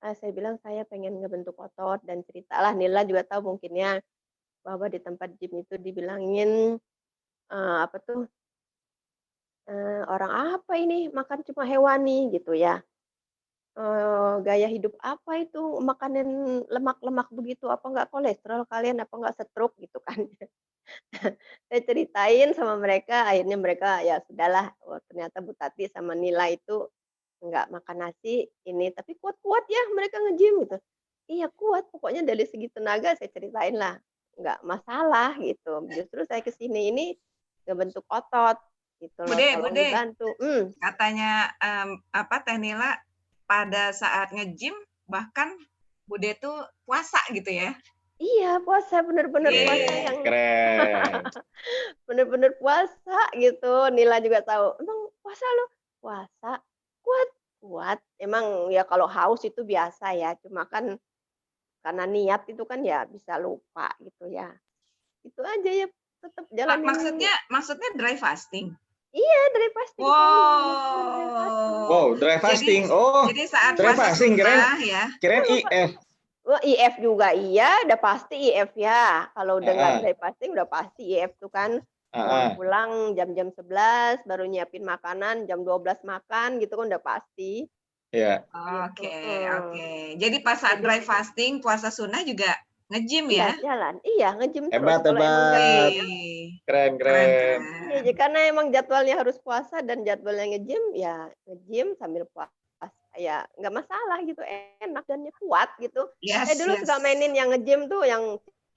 [SPEAKER 2] Saya bilang saya pengen ngebentuk otot dan ceritalah, Nila juga tahu mungkin ya, bahwa di tempat gym itu dibilangin, apa tuh, "Orang apa ini makan cuma hewani," gitu ya. "Gaya hidup apa itu makanan lemak-lemak begitu, apa nggak kolesterol kalian, apa nggak stroke?" Gitu kan. Saya ceritain sama mereka, akhirnya mereka ya sudahlah, oh ternyata Bu Tati sama Nila itu nggak makan nasi ini, tapi kuat-kuat ya mereka nge-gym gitu. Iya kuat, pokoknya dari segi tenaga saya ceritain lah, nggak masalah gitu. Justru saya ke sini ini ngebentuk otot gitu loh, tolong
[SPEAKER 1] Bude,
[SPEAKER 2] dibantu.
[SPEAKER 1] katanya Teh Nila pada saat nge-gym bahkan Bude tuh puasa gitu ya.
[SPEAKER 2] Iya puasa, bener-bener puasa
[SPEAKER 3] wih,
[SPEAKER 2] yang
[SPEAKER 3] keren.
[SPEAKER 2] bener-bener puasa gitu. Nila juga tahu, "Emang puasa lu?" "Puasa." "Kuat?" "Kuat." Emang ya kalau haus itu biasa ya, cuma kan karena niat itu kan ya bisa lupa gitu ya. Itu aja ya, tetap jalanin
[SPEAKER 1] Maksudnya dry fasting?
[SPEAKER 2] iya dari fasting saya ini bener-bener dari fasting.
[SPEAKER 1] Oh,
[SPEAKER 3] Wow, dry
[SPEAKER 1] jadi
[SPEAKER 3] fasting. Oh,
[SPEAKER 1] jadi saat
[SPEAKER 3] dry
[SPEAKER 1] puasa
[SPEAKER 3] fasting keren.
[SPEAKER 1] sunnah ya.
[SPEAKER 2] Iya
[SPEAKER 3] Keren
[SPEAKER 2] Bapak,
[SPEAKER 3] IF.
[SPEAKER 2] oh IF juga iya, udah pasti IF ya. Kalau udah nggak
[SPEAKER 3] Ah,
[SPEAKER 2] dari fasting udah pasti IF tuh kan.
[SPEAKER 3] ah.
[SPEAKER 2] Pulang-pulang jam-jam 11 baru nyiapin makanan, jam 12 makan gitu kan udah pasti,
[SPEAKER 3] Ya.
[SPEAKER 2] gitu,
[SPEAKER 1] Oke, oke. Jadi pas saat
[SPEAKER 2] Jadi
[SPEAKER 1] dry fasting, puasa sunnah juga nge-gym
[SPEAKER 2] iya
[SPEAKER 1] ya?
[SPEAKER 2] jalan, iya nge-gym terus
[SPEAKER 3] Hebat,
[SPEAKER 2] kalau emang
[SPEAKER 3] hebat.
[SPEAKER 2] jadwalnya
[SPEAKER 1] Wih,
[SPEAKER 3] Keren,
[SPEAKER 1] keren,
[SPEAKER 3] keren.
[SPEAKER 2] iya,
[SPEAKER 1] keren.
[SPEAKER 2] karena emang jadwalnya harus puasa dan jadwalnya nge-gym, ya nge-gym sambil puasa, ya nggak masalah gitu, enak dan kuat gitu. Saya
[SPEAKER 1] Yes,
[SPEAKER 2] dulu suka
[SPEAKER 1] yes.
[SPEAKER 2] mainin yang nge-gym tuh yang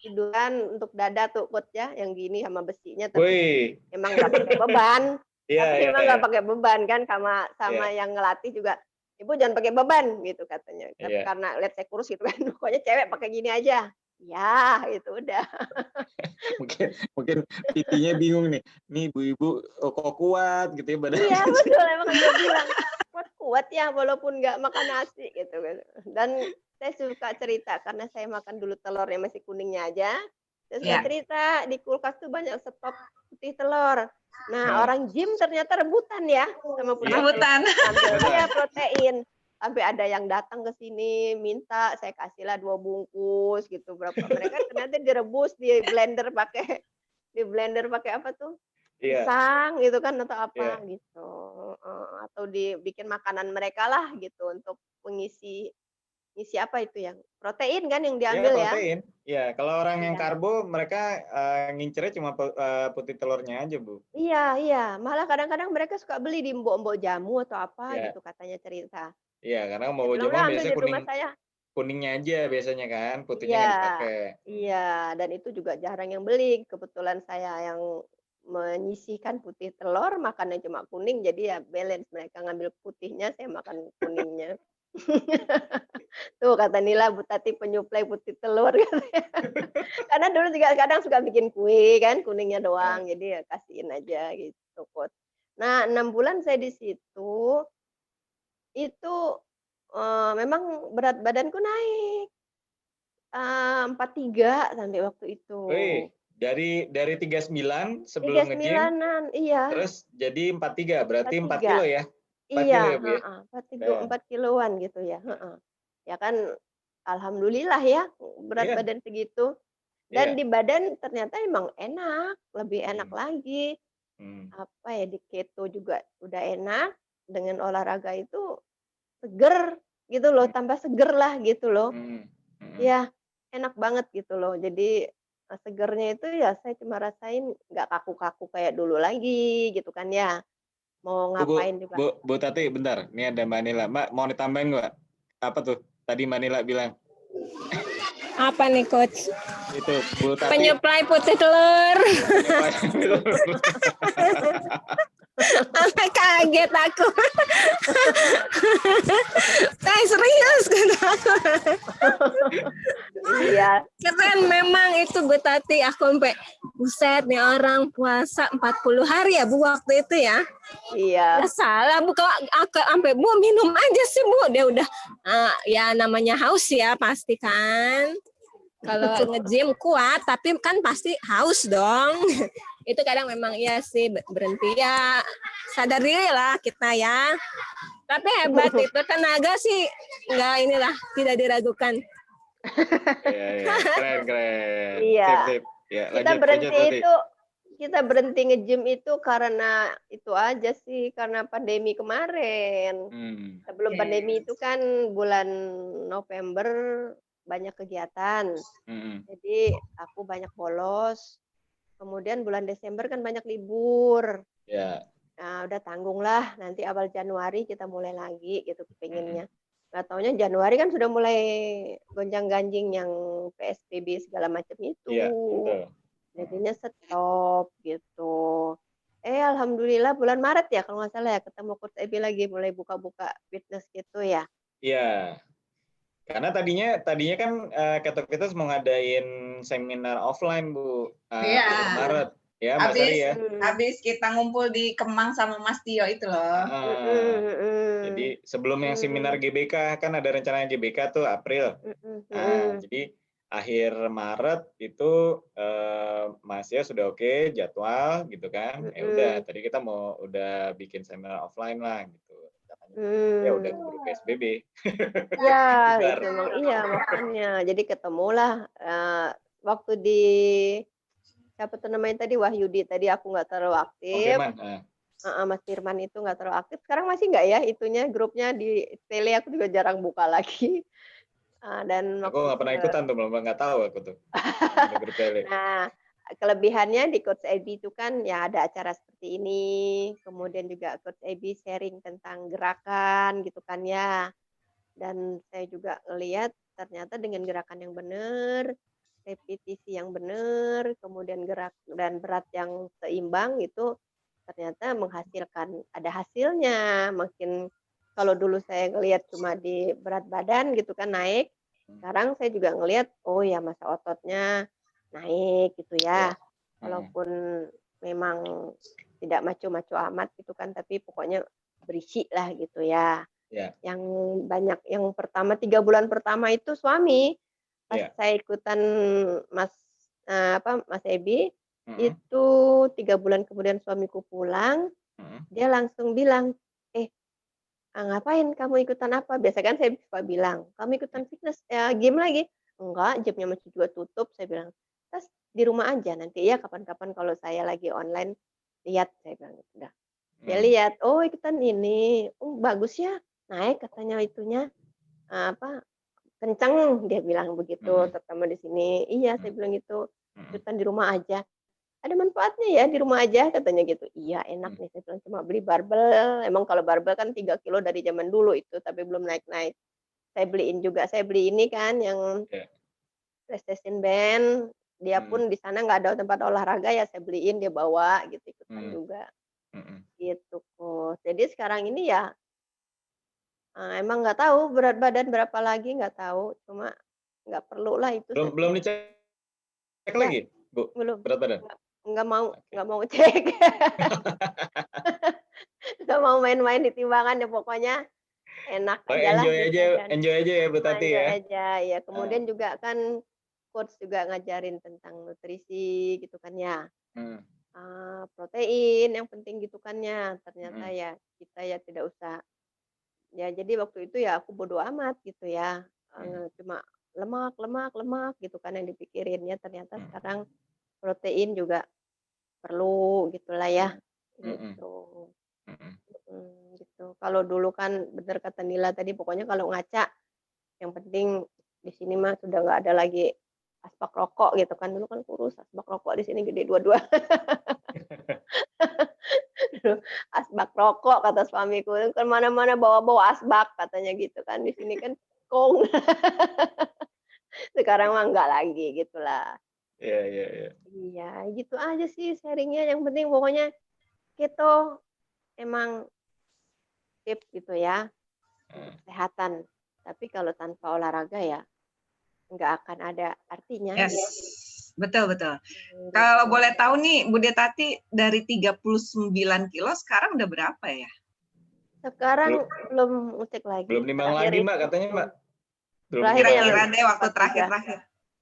[SPEAKER 2] tiduran untuk dada tuh coach ya, yang gini sama besinya tapi
[SPEAKER 3] Wih.
[SPEAKER 2] emang nggak pakai beban,
[SPEAKER 3] Iya,
[SPEAKER 2] tapi
[SPEAKER 3] iya,
[SPEAKER 2] emang
[SPEAKER 3] iya.
[SPEAKER 2] nggak pakai beban kan sama sama
[SPEAKER 3] Iya,
[SPEAKER 2] yang ngelatih juga, "Ibu jangan pakai beban," gitu katanya. Tapi
[SPEAKER 3] iya.
[SPEAKER 2] karena lihat saya kurus gitu kan, "Pokoknya cewek pakai gini aja." Ya, itu udah.
[SPEAKER 3] Mungkin mungkin PT-nya bingung nih. Nih ibu-ibu kok kuat gitu ya
[SPEAKER 2] Iya
[SPEAKER 3] badannya.
[SPEAKER 2] betul, emang dia bilang, "Kuat-kuat ya walaupun nggak makan nasi," gitu kan. Dan saya suka cerita karena saya makan dulu telurnya masih kuningnya aja, saya suka
[SPEAKER 1] Ya,
[SPEAKER 2] cerita di kulkas tuh banyak stok putih telur. Nah
[SPEAKER 3] Nah,
[SPEAKER 2] orang gym ternyata rebutan ya sama putih
[SPEAKER 3] iya,
[SPEAKER 2] telur,
[SPEAKER 1] rebutan.
[SPEAKER 2] ngambil iya
[SPEAKER 3] beneran.
[SPEAKER 2] protein. Sampai ada yang datang ke sini minta, saya kasihlah 2 bungkus gitu, berapa mereka ternyata direbus, di blender pakai apa tuh,
[SPEAKER 3] Iya,
[SPEAKER 2] pisang gitu kan atau apa
[SPEAKER 3] iya.
[SPEAKER 2] gitu, atau dibikin makanan mereka lah gitu untuk mengisi ngisi apa itu yang protein kan yang
[SPEAKER 3] Iya,
[SPEAKER 2] diambil ya?
[SPEAKER 3] protein. Iya, kalau orang yang
[SPEAKER 2] Iya.
[SPEAKER 3] karbo mereka ngincernya cuma putih telurnya aja, Bu.
[SPEAKER 2] Iya iya, malah kadang-kadang mereka suka beli di mbok-mbok jamu atau apa
[SPEAKER 3] Iya,
[SPEAKER 2] gitu katanya cerita.
[SPEAKER 3] iya, karena
[SPEAKER 2] Saya
[SPEAKER 3] mau
[SPEAKER 2] bilang,
[SPEAKER 3] jamu
[SPEAKER 2] "Udah ambil
[SPEAKER 3] biasanya
[SPEAKER 2] di
[SPEAKER 3] kuning
[SPEAKER 2] rumah saya."
[SPEAKER 3] kuningnya aja biasanya kan, putihnya
[SPEAKER 2] Iya
[SPEAKER 3] nggak dipakai.
[SPEAKER 2] iya, dan itu juga jarang yang beli, kebetulan saya yang menyisihkan putih telur, makannya cuma kuning, jadi ya balance, mereka ngambil putihnya, saya makan kuningnya. Tuh kata Nila, Bu Tati penyuplai putih telur katanya. Karena dulu juga kadang suka bikin kue kan, kuningnya
[SPEAKER 3] Eh,
[SPEAKER 2] doang, jadi ya kasihin aja gitu, Coach. Nah, 6 bulan saya di situ, itu, memang berat badanku naik, 43 sampai waktu itu.
[SPEAKER 3] wih, dari 39 sebelum nge-gym
[SPEAKER 2] 39-an, iya,
[SPEAKER 3] terus jadi 43 berarti 4
[SPEAKER 2] 43.
[SPEAKER 3] kilo ya? 4
[SPEAKER 2] Iya,
[SPEAKER 3] kilo ya, Bu ya?
[SPEAKER 2] heeh,
[SPEAKER 3] Keren.
[SPEAKER 2] 4 kiloan gitu ya, heeh. Ya kan alhamdulillah ya, berat
[SPEAKER 3] Iya,
[SPEAKER 2] badan segitu. Dan
[SPEAKER 3] iya.
[SPEAKER 2] di badan ternyata emang enak, lebih enak
[SPEAKER 3] Hmm,
[SPEAKER 2] lagi.
[SPEAKER 3] hmm,
[SPEAKER 2] Apa ya, di keto juga udah enak, dengan olahraga itu seger gitu loh,
[SPEAKER 3] hmm,
[SPEAKER 2] tambah seger lah gitu loh.
[SPEAKER 3] hmm, hmm.
[SPEAKER 2] Ya, enak banget gitu loh. Jadi, segernya itu ya saya cuma rasain nggak kaku-kaku kayak dulu lagi gitu kan ya, mau
[SPEAKER 3] Bu, Bu,
[SPEAKER 2] ngapain juga.
[SPEAKER 3] Bu, Bu Tati, bentar. Ini ada Mbak Nila. Mbak, mau ditambahin nggak? Apa tuh? Tadi Mbak Nila bilang.
[SPEAKER 4] Apa nih coach?
[SPEAKER 3] Itu, Bu Tati.
[SPEAKER 4] Penyuplai putih telur.
[SPEAKER 3] Penyuplai.
[SPEAKER 4] Sampai kaget aku. Serius kata aku.
[SPEAKER 2] Iya,
[SPEAKER 4] Keren memang itu Bu Tati. Aku sampai buset nih orang puasa 40 hari ya Bu waktu itu ya.
[SPEAKER 2] iya.
[SPEAKER 4] Nggak salah Bu, kalau aku sampai Bu minum aja sih Bu. Dia udah ya namanya haus ya pasti kan. Kalau nge-gym kuat tapi kan pasti haus dong. Itu kadang memang iya sih berhenti ya. Sadar diri lah kita ya. Tapi hebat itu tenaga sih nggak inilah tidak diragukan.
[SPEAKER 3] Iya, iya. Keren, keren.
[SPEAKER 2] Iya.
[SPEAKER 3] Sip, sip. Ya,
[SPEAKER 2] Kita
[SPEAKER 3] lanjut
[SPEAKER 2] berhenti
[SPEAKER 3] Tati.
[SPEAKER 2] itu kita berhenti nge-gym itu karena itu aja sih, karena pandemi kemarin.
[SPEAKER 3] Hmm,
[SPEAKER 2] Sebelum pandemi itu
[SPEAKER 1] Yes.
[SPEAKER 2] kan bulan November banyak kegiatan.
[SPEAKER 3] hmm,
[SPEAKER 2] Jadi aku banyak bolos. Kemudian bulan Desember kan banyak libur.
[SPEAKER 3] ya.
[SPEAKER 2] Nah, udah tanggung lah, nanti awal Januari kita mulai lagi gitu
[SPEAKER 3] Hmm,
[SPEAKER 2] pengennya. Nggak taunya Januari kan sudah mulai gonjang-ganjing yang PSBB segala macam itu.
[SPEAKER 3] iya, betul. Hmm.
[SPEAKER 2] Jadinya stop gitu. Alhamdulillah bulan Maret ya kalau nggak salah ya ketemu Coach Ebi lagi mulai buka-buka fitness gitu ya.
[SPEAKER 3] Iya, karena tadinya kan kata kita mau ngadain seminar offline Bu
[SPEAKER 1] Iya.
[SPEAKER 3] akhir Maret ya Mbak Sari
[SPEAKER 1] Habis
[SPEAKER 3] ya.
[SPEAKER 1] habis kita ngumpul di Kemang sama Mas Tio itu loh.
[SPEAKER 3] Heeh. Jadi sebelum yang seminar GBK kan ada rencana GBK tuh April. Nah, jadi akhir Maret itu Mas ya sudah oke jadwal gitu kan. Ya udah tadi kita mau udah bikin seminar offline lah gitu. Ya udah keburu PSBB.
[SPEAKER 2] Ya,
[SPEAKER 3] Bubar.
[SPEAKER 2] itu memang iya makanya. Jadi ketemulah waktu di siapa tuh namanya tadi Wahyudi tadi aku nggak terlalu
[SPEAKER 3] Om
[SPEAKER 2] aktif.
[SPEAKER 3] Firman. Nah,
[SPEAKER 2] Mas Firman itu nggak terlalu aktif. Sekarang masih nggak ya itunya grupnya di tele aku juga jarang buka lagi. Dan
[SPEAKER 3] aku
[SPEAKER 2] waktu
[SPEAKER 3] nggak
[SPEAKER 2] itu
[SPEAKER 3] pernah ikutan tuh, belum nggak tahu aku tuh. Yang ada grup tele.
[SPEAKER 2] nah, kelebihannya di Coach Ebi itu kan ya ada acara seperti ini, kemudian juga Coach Ebi sharing tentang gerakan gitu kan ya. Dan saya juga ngelihat ternyata dengan gerakan yang benar, repetisi yang benar, kemudian gerak dan berat yang seimbang itu ternyata menghasilkan ada hasilnya. Makin kalau dulu saya ngelihat cuma di berat badan gitu kan naik, sekarang saya juga ngelihat oh ya masa ototnya naik gitu
[SPEAKER 3] Ya.
[SPEAKER 2] ya. Walaupun memang tidak maco-maco amat gitu kan, tapi pokoknya berisi lah gitu ya.
[SPEAKER 3] Ya.
[SPEAKER 2] Yang banyak yang pertama 3 bulan pertama itu suami, pas
[SPEAKER 3] Ya.
[SPEAKER 2] saya ikutan Mas Mas Ebi,
[SPEAKER 3] Mm-mm.
[SPEAKER 2] itu 3 bulan kemudian suamiku pulang,
[SPEAKER 3] Mm-mm.
[SPEAKER 2] dia langsung bilang, ngapain kamu ikutan apa? Biasa kan saya suka bilang, "Kamu ikutan fitness, gym lagi?" "Enggak, gym-nya masih juga tutup," saya bilang. "Terus di rumah aja, nanti ya kapan-kapan kalau saya lagi online, lihat," saya bilang gitu. Udah, dia
[SPEAKER 3] Mm.
[SPEAKER 2] lihat, "Oh ikutan ini, oh bagus ya, naik katanya itunya, apa, kenceng," dia bilang begitu,
[SPEAKER 3] Mm.
[SPEAKER 2] terutama di sini. "Iya," saya
[SPEAKER 3] Mm.
[SPEAKER 2] bilang gitu,
[SPEAKER 3] Mm.
[SPEAKER 2] "ikutan di rumah aja." "Ada manfaatnya ya di rumah aja," katanya gitu. "Iya enak
[SPEAKER 3] Mm.
[SPEAKER 2] nih," saya bilang, "cuma beli barbel," emang kalau barbel kan 3 kilo dari zaman dulu itu, tapi belum naik-naik. Saya beliin juga, saya beli ini kan yang
[SPEAKER 3] Ya.
[SPEAKER 2] PlayStation Band, dia
[SPEAKER 3] Mm.
[SPEAKER 2] pun di sana nggak ada tempat olahraga ya saya beliin, dia bawa gitu, ikutan
[SPEAKER 3] Mm.
[SPEAKER 2] juga,
[SPEAKER 3] Mm.
[SPEAKER 2] gitu, Coach. Jadi sekarang ini ya Emang nggak tahu berat badan berapa lagi, nggak tahu, cuma nggak perlu lah itu
[SPEAKER 3] Belum dicek
[SPEAKER 2] nggak,
[SPEAKER 3] lagi, Bu,
[SPEAKER 2] belum,
[SPEAKER 3] berat badan?
[SPEAKER 2] nggak mau
[SPEAKER 3] Oke.
[SPEAKER 2] nggak mau cek. Nggak mau main-main di timbangan ya, pokoknya enak
[SPEAKER 3] Oh,
[SPEAKER 2] aja lah berat badan.
[SPEAKER 3] enjoy aja ya Bu Tati
[SPEAKER 2] Enjoy
[SPEAKER 3] ya?
[SPEAKER 2] aja, ya.
[SPEAKER 3] Ah,
[SPEAKER 2] Kemudian juga kan coach juga ngajarin tentang nutrisi gitu kan ya,
[SPEAKER 3] hmm,
[SPEAKER 2] protein yang penting gitu kan ya. Ternyata
[SPEAKER 3] hmm,
[SPEAKER 2] ya kita ya tidak usah, ya jadi waktu itu ya aku bodo amat gitu ya,
[SPEAKER 3] hmm,
[SPEAKER 2] cuma lemak lemak lemak gitu kan yang dipikirin, ya ternyata
[SPEAKER 3] hmm,
[SPEAKER 2] sekarang protein juga perlu gitulah ya,
[SPEAKER 3] hmm, hmm,
[SPEAKER 2] gitu.
[SPEAKER 3] hmm.
[SPEAKER 2] Gitu. Kalau dulu kan bener kata Nila tadi, pokoknya kalau ngaca yang penting di sini mah sudah nggak ada lagi asbak rokok gitu kan, dulu kan kurus, asbak rokok di sini gede dua-dua. Asbak rokok kata suamiku, ke mana-mana bawa-bawa asbak katanya gitu kan, di sini kan kong. Sekarang mah enggak lagi gitulah.
[SPEAKER 3] Iya, iya, iya.
[SPEAKER 2] Iya, gitu aja sih sharing-nya, yang penting pokoknya keto emang tip gitu ya untuk
[SPEAKER 3] Hmm.
[SPEAKER 2] kesehatan. Tapi kalau tanpa olahraga ya nggak akan ada artinya
[SPEAKER 1] Yes,
[SPEAKER 2] gitu.
[SPEAKER 1] betul betul.
[SPEAKER 2] Gitu.
[SPEAKER 1] Kalau boleh tahu nih, Bude Tati dari 39 kilo sekarang udah berapa ya?
[SPEAKER 2] Sekarang belum ngecek
[SPEAKER 3] Belum
[SPEAKER 2] lagi.
[SPEAKER 3] nimbang
[SPEAKER 2] Terakhir
[SPEAKER 3] lagi Mbak
[SPEAKER 2] itu
[SPEAKER 3] katanya Mbak. Belum
[SPEAKER 2] terakhir
[SPEAKER 3] nimbang
[SPEAKER 2] yang
[SPEAKER 1] Kira-kira
[SPEAKER 3] lagi.
[SPEAKER 1] deh waktu
[SPEAKER 2] 43.
[SPEAKER 1] terakhir-terakhir.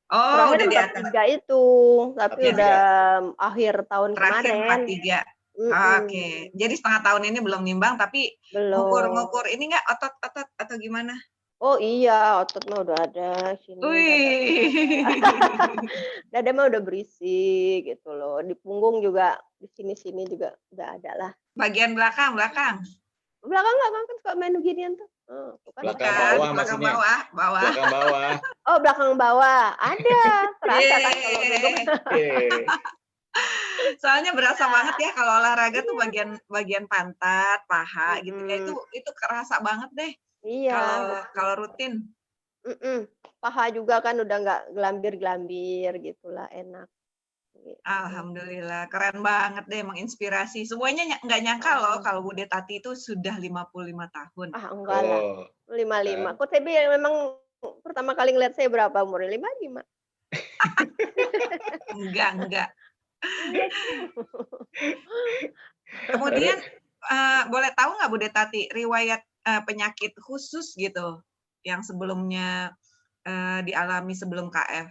[SPEAKER 1] Oh,
[SPEAKER 2] Terakhir
[SPEAKER 1] udah di atas.
[SPEAKER 2] 43 itu, tapi
[SPEAKER 3] Iya.
[SPEAKER 2] udah akhir tahun
[SPEAKER 1] Terakhir
[SPEAKER 2] kemarin.
[SPEAKER 1] 43.
[SPEAKER 2] Mm-mm.
[SPEAKER 1] Oke. Jadi setengah tahun ini belum nimbang, tapi
[SPEAKER 2] Belum.
[SPEAKER 1] ngukur-ngukur ini nggak otot-otot atau gimana?
[SPEAKER 2] Oh iya, otot mah udah ada, sini dada mah udah ada.
[SPEAKER 1] Wih.
[SPEAKER 2] Dada mah udah berisi gitu loh. Di punggung juga, di sini-sini juga udah ada lah.
[SPEAKER 1] Bagian belakang, belakang.
[SPEAKER 2] Belakang nggak kan suka main beginian tuh. Tuh kan
[SPEAKER 3] Belakang
[SPEAKER 2] masih
[SPEAKER 1] Bukan,
[SPEAKER 3] bawah
[SPEAKER 2] ada.
[SPEAKER 1] belakang
[SPEAKER 3] maksudnya.
[SPEAKER 1] bawah, bawah.
[SPEAKER 3] Belakang bawah.
[SPEAKER 2] Oh, belakang bawah. Ada. Terasa kan kalau duduk.
[SPEAKER 1] Yeay.
[SPEAKER 3] Oke.
[SPEAKER 1] Soalnya berasa
[SPEAKER 2] Ada.
[SPEAKER 1] banget ya kalau olahraga tuh
[SPEAKER 2] Iya.
[SPEAKER 1] bagian bagian pantat, paha gitu ya.
[SPEAKER 2] Mm-mm.
[SPEAKER 1] Itu kerasa banget deh
[SPEAKER 2] Iya,
[SPEAKER 1] kalau
[SPEAKER 2] betul.
[SPEAKER 1] rutin.
[SPEAKER 2] Paha juga kan udah nggak gelambir-gelambir gitulah, enak. Gitu.
[SPEAKER 1] Alhamdulillah, keren banget deh, menginspirasi. Semuanya nggak nyangka loh kalau Bude Tati itu sudah 55 tahun.
[SPEAKER 2] Enggak lah.
[SPEAKER 3] Oh,
[SPEAKER 2] 55.
[SPEAKER 3] kan.
[SPEAKER 2] Kok tapi memang pertama kali ngeliat saya berapa umurnya? 55.
[SPEAKER 1] Enggak.
[SPEAKER 2] Iya.
[SPEAKER 1] Kemudian boleh tahu nggak Bude Tati riwayat penyakit khusus gitu yang sebelumnya dialami sebelum KF?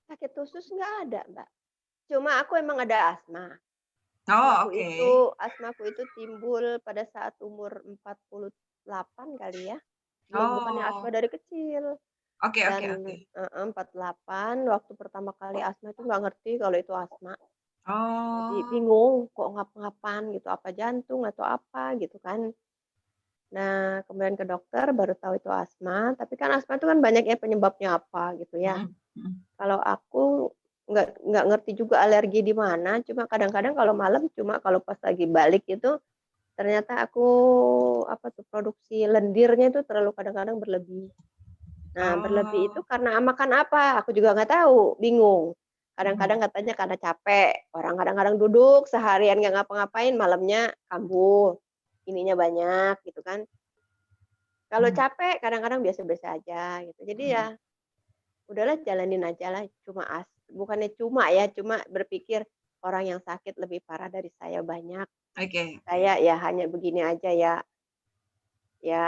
[SPEAKER 2] Sakit khusus nggak ada, Mbak. Cuma aku emang ada asma.
[SPEAKER 1] Oh, oke.
[SPEAKER 2] Asmaku itu timbul pada saat umur 48 kali ya. Bukannya asma
[SPEAKER 1] Oh,
[SPEAKER 2] dari kecil.
[SPEAKER 1] oke.
[SPEAKER 2] Dan 48 waktu pertama kali asma itu nggak ngerti kalau itu asma. Jadi
[SPEAKER 1] Oh,
[SPEAKER 2] bingung kok ngap-ngapan gitu, apa jantung atau apa gitu kan. Nah, kemudian ke dokter baru tahu itu asma, tapi kan asma itu kan banyak ya penyebabnya apa gitu ya. Kalau aku nggak ngerti juga alergi di mana, cuma kadang-kadang kalau malam cuma kalau pas lagi balik itu ternyata aku produksi lendirnya itu terlalu kadang-kadang berlebih. Nah, berlebih itu
[SPEAKER 1] Oh,
[SPEAKER 2] karena makan apa? Aku juga nggak tahu, bingung. Kadang-kadang
[SPEAKER 1] mhm.
[SPEAKER 2] katanya karena capek. Orang kadang-kadang duduk seharian nggak ngapa-ngapain, malamnya kambuh, ininya banyak gitu kan. Kalau capek kadang-kadang biasa-biasa aja gitu. Jadi ya udahlah jalanin aja lah, bukannya cuma ya, cuma berpikir orang yang sakit lebih parah dari saya banyak.
[SPEAKER 1] Oke.
[SPEAKER 2] Saya ya hanya begini aja ya. Ya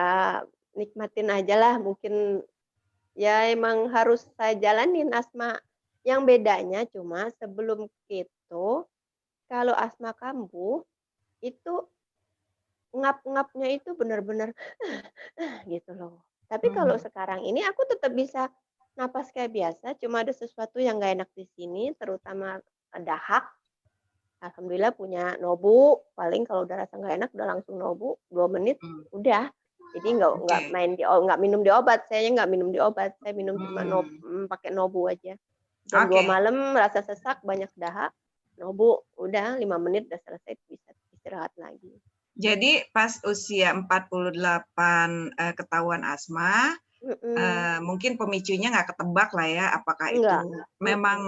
[SPEAKER 2] nikmatin aja lah, mungkin ya emang harus saya jalanin asma. Yang bedanya cuma sebelum itu, kalau asma kambuh, itu ngap-ngapnya itu benar-benar gitu loh. Tapi kalau sekarang ini aku tetap bisa napas kayak biasa, cuma ada sesuatu yang nggak enak di sini, terutama dahak. Alhamdulillah punya nobu, paling kalau udah rasa nggak enak udah langsung nobu, 2 menit, udah. Jadi nggak
[SPEAKER 1] Oke.
[SPEAKER 2] nggak minum di obat, saya nggak minum di obat, saya minum cuma pakai nobu aja. Jam 2
[SPEAKER 1] Oke.
[SPEAKER 2] malam rasa sesak, banyak dahak, nobu, udah 5 menit udah selesai, bisa istirahat lagi.
[SPEAKER 1] Jadi pas usia 48 ketahuan asma, mungkin pemicunya nggak ketebak lah ya, apakah itu
[SPEAKER 2] Enggak.
[SPEAKER 1] memang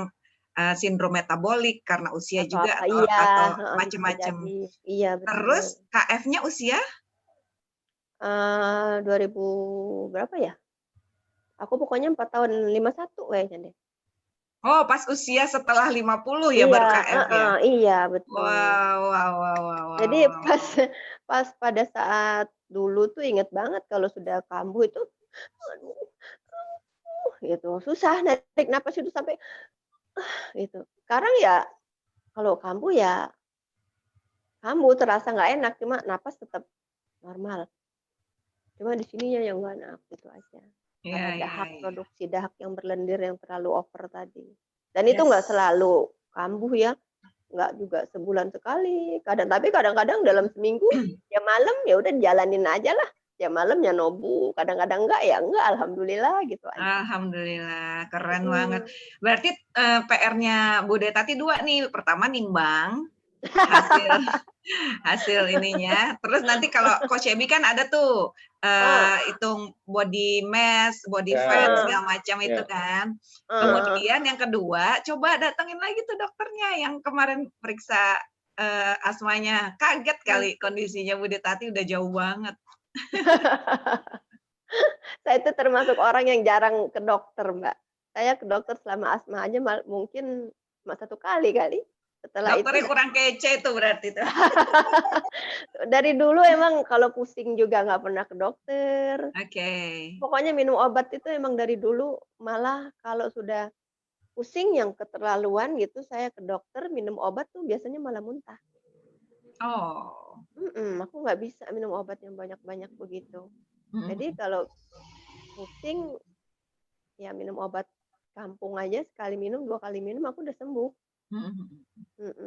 [SPEAKER 1] sindrom metabolik karena usia
[SPEAKER 2] Atau
[SPEAKER 1] juga
[SPEAKER 2] apa, iya,
[SPEAKER 1] atau
[SPEAKER 2] bisa
[SPEAKER 1] macam-macam.
[SPEAKER 2] jadi. Iya, betul.
[SPEAKER 1] Terus KF-nya usia?
[SPEAKER 2] 2000 berapa ya? Aku pokoknya 4 tahun, 51 kayaknya deh.
[SPEAKER 1] Oh, pas usia setelah 50 ya
[SPEAKER 2] Iya,
[SPEAKER 1] baru KF ya?
[SPEAKER 2] iya betul.
[SPEAKER 1] Wow, wow, wow, wow, wow,
[SPEAKER 2] Jadi
[SPEAKER 1] wow,
[SPEAKER 2] pas
[SPEAKER 1] wow.
[SPEAKER 2] pas pada saat dulu tuh inget banget kalau sudah kambuh itu, aduh, gitu, susah narik napas itu sampai, gitu. Sekarang ya kalau kambuh ya kambuh, terasa nggak enak, cuma napas tetap normal. Cuma di sininya yang nggak enak, itu aja.
[SPEAKER 1] Iya,
[SPEAKER 2] Karena
[SPEAKER 1] iya,
[SPEAKER 2] dahak,
[SPEAKER 1] iya.
[SPEAKER 2] produksi dahak yang berlendir yang terlalu over tadi. Dan itu nggak
[SPEAKER 1] Yes.
[SPEAKER 2] selalu kambuh ya, nggak juga sebulan sekali. Tapi kadang-kadang dalam seminggu ya malam ya udah jalanin aja lah. Ya malam ya nobu, kadang-kadang enggak ya enggak, alhamdulillah gitu aja.
[SPEAKER 1] Alhamdulillah, keren banget.
[SPEAKER 2] Mhm.
[SPEAKER 1] Berarti PR-nya Bu Detati 2 nih. Pertama nimbang hasil hasil ininya. Terus nanti kalau Coach Ebi kan ada tuh hitung body mass, body
[SPEAKER 3] Ya,
[SPEAKER 1] fat
[SPEAKER 3] ya,
[SPEAKER 1] segala macam itu
[SPEAKER 3] ya,
[SPEAKER 1] kan.
[SPEAKER 3] ya.
[SPEAKER 1] Kemudian yang kedua, coba datengin lagi tuh dokternya yang kemarin periksa asmanya. Kaget kali kondisinya Bu Detati udah jauh banget.
[SPEAKER 2] Saya itu termasuk orang yang jarang ke dokter, Mbak. Saya ke dokter selama asma aja mungkin cuma 1 kali kali. Setelah itu
[SPEAKER 1] Dokternya kurang kece itu berarti tuh.
[SPEAKER 2] dari dulu emang kalau pusing juga nggak pernah ke dokter.
[SPEAKER 1] Oke.
[SPEAKER 2] Pokoknya minum obat itu emang dari dulu, malah kalau sudah pusing yang keterlaluan gitu, saya ke dokter minum obat tuh biasanya malah muntah.
[SPEAKER 1] Oh.
[SPEAKER 2] Aku nggak bisa minum obat yang banyak-banyak begitu. Jadi kalau pusing, ya minum obat kampung aja, sekali minum, 2 kali minum aku udah sembuh.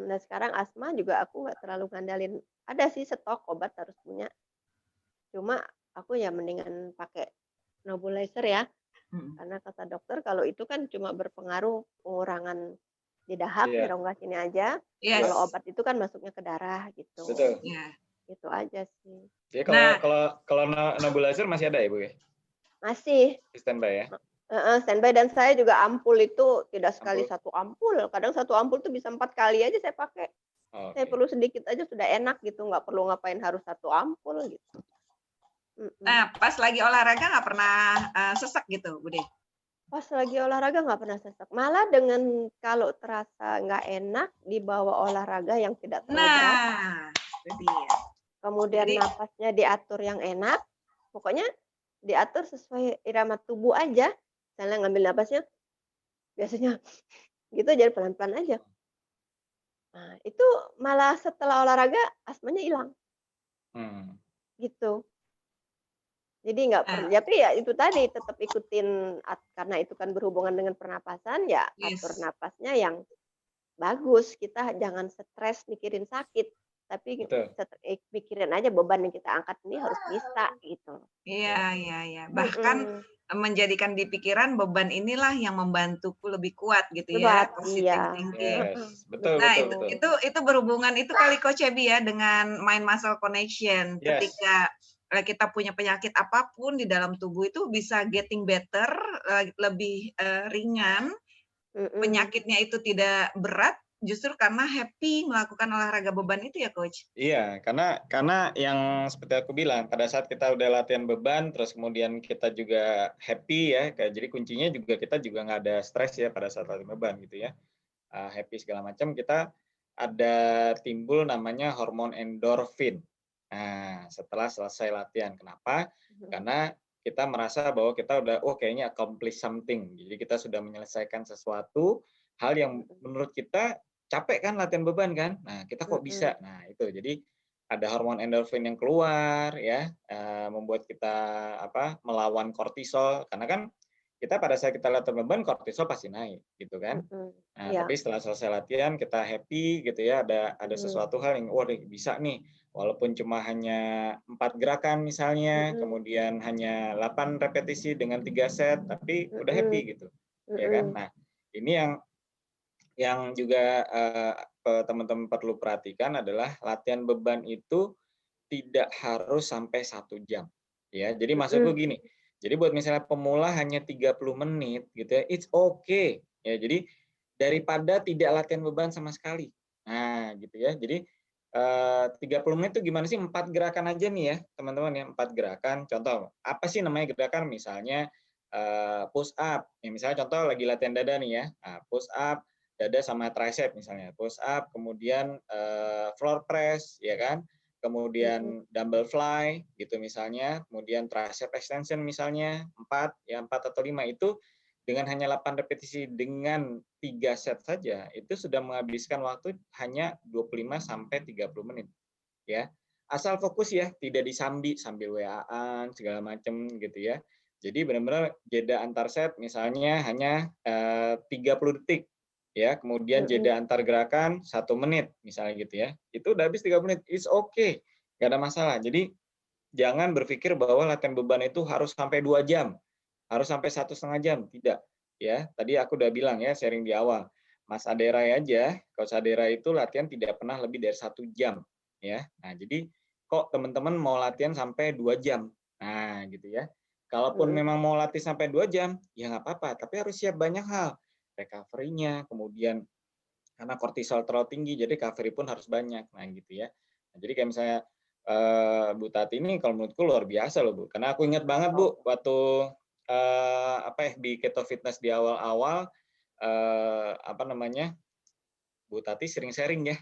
[SPEAKER 2] Nah sekarang asma juga aku nggak terlalu ngandalin, ada sih stok obat harus punya, cuma aku ya mendingan pakai nebulizer ya, karena kata dokter kalau itu kan cuma berpengaruh pengurangan di dahak, di
[SPEAKER 3] Iya,
[SPEAKER 2] rongga sini aja,
[SPEAKER 3] iya,
[SPEAKER 2] kalau
[SPEAKER 1] Yes.
[SPEAKER 2] obat itu kan masuknya ke darah gitu.
[SPEAKER 3] betul.
[SPEAKER 1] Ya.
[SPEAKER 2] Itu aja sih.
[SPEAKER 3] Jadi
[SPEAKER 1] Nah,
[SPEAKER 3] kalau nebulizer masih ada ya Bu ya?
[SPEAKER 2] Masih,
[SPEAKER 3] Standby ya?
[SPEAKER 2] standby, dan saya juga ampul itu tidak sekali
[SPEAKER 3] Ampul.
[SPEAKER 2] 1 ampul, kadang 1 ampul tuh bisa 4 kali aja saya pakai. Saya
[SPEAKER 3] Oke.
[SPEAKER 2] perlu sedikit aja sudah enak gitu, nggak perlu ngapain harus 1 ampul gitu.
[SPEAKER 1] pas lagi olahraga nggak pernah sesek gitu, Bude?
[SPEAKER 2] Pas lagi olahraga nggak pernah sesek, malah dengan kalau terasa nggak enak di bawah olahraga yang tidak terlalu berat,
[SPEAKER 1] Nah, itu dia.
[SPEAKER 2] kemudian
[SPEAKER 1] Jadi,
[SPEAKER 2] napasnya diatur yang enak, pokoknya diatur sesuai irama tubuh aja. Misalnya ngambil napasnya biasanya gitu jadi pelan-pelan aja. Nah, itu malah setelah olahraga asmanya hilang,
[SPEAKER 3] Hmm.
[SPEAKER 2] gitu. Jadi nggak
[SPEAKER 1] ah,
[SPEAKER 2] tapi ya itu tadi tetap ikutin karena itu kan berhubungan dengan pernapasan, ya atur
[SPEAKER 1] yes.
[SPEAKER 2] napasnya yang bagus. Kita jangan stres mikirin sakit, tapi
[SPEAKER 3] Betul.
[SPEAKER 2] mikirin aja beban yang kita angkat ini harus bisa gitu.
[SPEAKER 1] Iya, iya, iya. Bahkan
[SPEAKER 2] Mhm.
[SPEAKER 1] menjadikan di pikiran beban inilah yang membantuku lebih kuat gitu ya,
[SPEAKER 2] Buat
[SPEAKER 1] positive
[SPEAKER 2] iya,
[SPEAKER 1] thinking.
[SPEAKER 3] Yes, betul,
[SPEAKER 1] Nah,
[SPEAKER 3] betul,
[SPEAKER 2] betul.
[SPEAKER 3] betul.
[SPEAKER 1] itu berhubungan itu kali Coach Ebi ya dengan mind muscle connection.
[SPEAKER 3] Yes.
[SPEAKER 1] Ketika kita punya penyakit apapun di dalam tubuh itu bisa getting better, lebih ringan, penyakitnya itu tidak berat, justru karena happy melakukan olahraga beban itu ya, Coach?
[SPEAKER 3] Iya, karena yang seperti aku bilang, pada saat kita udah latihan beban, terus kemudian kita juga happy ya, jadi kuncinya juga kita juga nggak ada stres ya pada saat latihan beban gitu ya, happy segala macam, kita ada timbul namanya hormon endorfin. Nah, setelah selesai latihan, kenapa? Karena kita merasa bahwa kita udah, oh kayaknya accomplish something, jadi kita sudah menyelesaikan sesuatu hal yang menurut kita capek kan latihan beban kan, nah kita kok bisa, nah itu jadi ada hormon endorfin yang keluar ya, membuat kita melawan kortisol, karena kan kita pada saat kita latihan beban kortisol pasti naik gitu kan. Nah,
[SPEAKER 2] Iya.
[SPEAKER 3] tapi setelah selesai latihan kita happy gitu ya, ada sesuatu hal yang wah bisa nih, walaupun cuma hanya 4 gerakan misalnya, kemudian hanya 8 repetisi dengan 3 set, tapi udah happy gitu, ya kan. Nah, ini yang juga teman-teman perlu perhatikan adalah latihan beban itu tidak harus sampai 1 jam. Ya, jadi maksudku gini, jadi buat misalnya pemula hanya 30 menit gitu ya, it's okay. Ya, jadi daripada tidak latihan beban sama sekali. Nah, gitu ya. Jadi 30 menit itu gimana sih? 4 gerakan aja nih ya, teman-teman ya, 4 gerakan. Contoh, apa sih namanya gerakan? Misalnya push up. Ya, misalnya contoh lagi latihan dada nih ya. Nah, push up, dada sama tricep misalnya. Push up, kemudian floor press, ya kan? Kemudian dumbbell fly gitu misalnya, kemudian tricep extension misalnya 4 ya 4 atau 5 itu dengan hanya 8 repetisi dengan 3 set saja, itu sudah menghabiskan waktu hanya 25 sampai 30 menit. Ya. Asal fokus ya, tidak disambi sambil WA-an segala macam gitu ya. Jadi benar-benar jeda antar set misalnya hanya 30 detik ya, kemudian jeda antar gerakan 1 menit misalnya gitu ya. Itu udah habis 30 menit. It's okay. Enggak ada masalah. Jadi jangan berpikir bahwa latihan beban itu harus sampai 2 jam. Harus sampai 1,5 jam, tidak. Ya, tadi aku udah bilang ya, sharing di awal. Mas Aderai aja, Coach Aderai itu latihan tidak pernah lebih dari 1 jam. Ya, nah jadi kok teman-teman mau latihan sampai 2 jam. Nah, gitu ya. Kalaupun memang mau latih sampai 2 jam, ya nggak apa-apa. Tapi harus siap banyak hal. Recovery-nya, kemudian karena kortisol terlalu tinggi, jadi recovery pun harus banyak. Nah, gitu ya. Nah, jadi kayak misalnya Bu Tati ini kalau menurutku luar biasa loh Bu. Karena aku ingat banget Bu, waktu di Keto Fitness di awal-awal apa namanya Bu Tati sering sharing ya,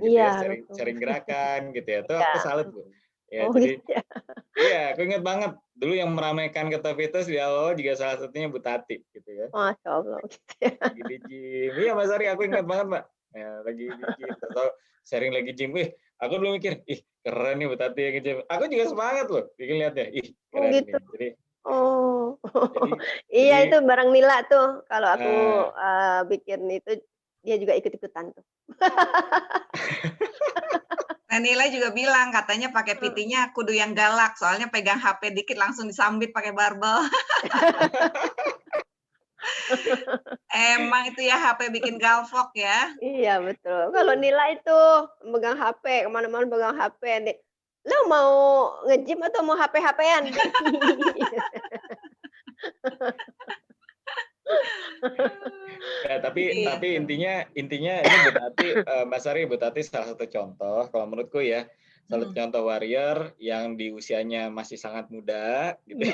[SPEAKER 3] gitu ya,
[SPEAKER 2] Iya,
[SPEAKER 3] sharing gerakan gitu ya. Itu aku
[SPEAKER 2] iya.
[SPEAKER 3] salut Bu. Ya,
[SPEAKER 2] Oh
[SPEAKER 3] jadi
[SPEAKER 2] gitu ya.
[SPEAKER 3] iya, aku ingat banget dulu yang meramaikan Keto Fitness di awal juga salah satunya Bu Tati gitu ya.
[SPEAKER 2] Masya Allah gitu ya.
[SPEAKER 3] Lagi di gym, iya Mas Ari, aku ingat banget Mbak. Ya, lagi di gym, atau sharing lagi gym, aku dulu mikir, ih keren nih Bu Tati yang gym. Aku juga semangat loh, bikin lihatnya, ih
[SPEAKER 2] Oh
[SPEAKER 3] keren
[SPEAKER 2] gitu.
[SPEAKER 3] nih.
[SPEAKER 2] Oh.
[SPEAKER 3] Jadi,
[SPEAKER 2] Iya itu barang Nila tuh kalau aku
[SPEAKER 3] nah,
[SPEAKER 2] bikin itu dia juga ikut-ikutan tuh.
[SPEAKER 1] Nah, Nila juga bilang katanya pakai PT-nya kudu yang galak, soalnya pegang HP dikit langsung disambit pakai barbel. Emang itu ya HP bikin galvok ya.
[SPEAKER 2] Iya betul. Kalau Nila itu megang HP, kemana-mana pegang HP nih. Lo mau nge-gym atau mau HP-HP-an?
[SPEAKER 3] ya, tapi
[SPEAKER 1] Gitu.
[SPEAKER 3] intinya ini Bu Tati, Mas Ari, Bu Tati salah satu contoh, kalau menurutku ya, salah satu contoh warrior yang di usianya masih sangat muda, gitu.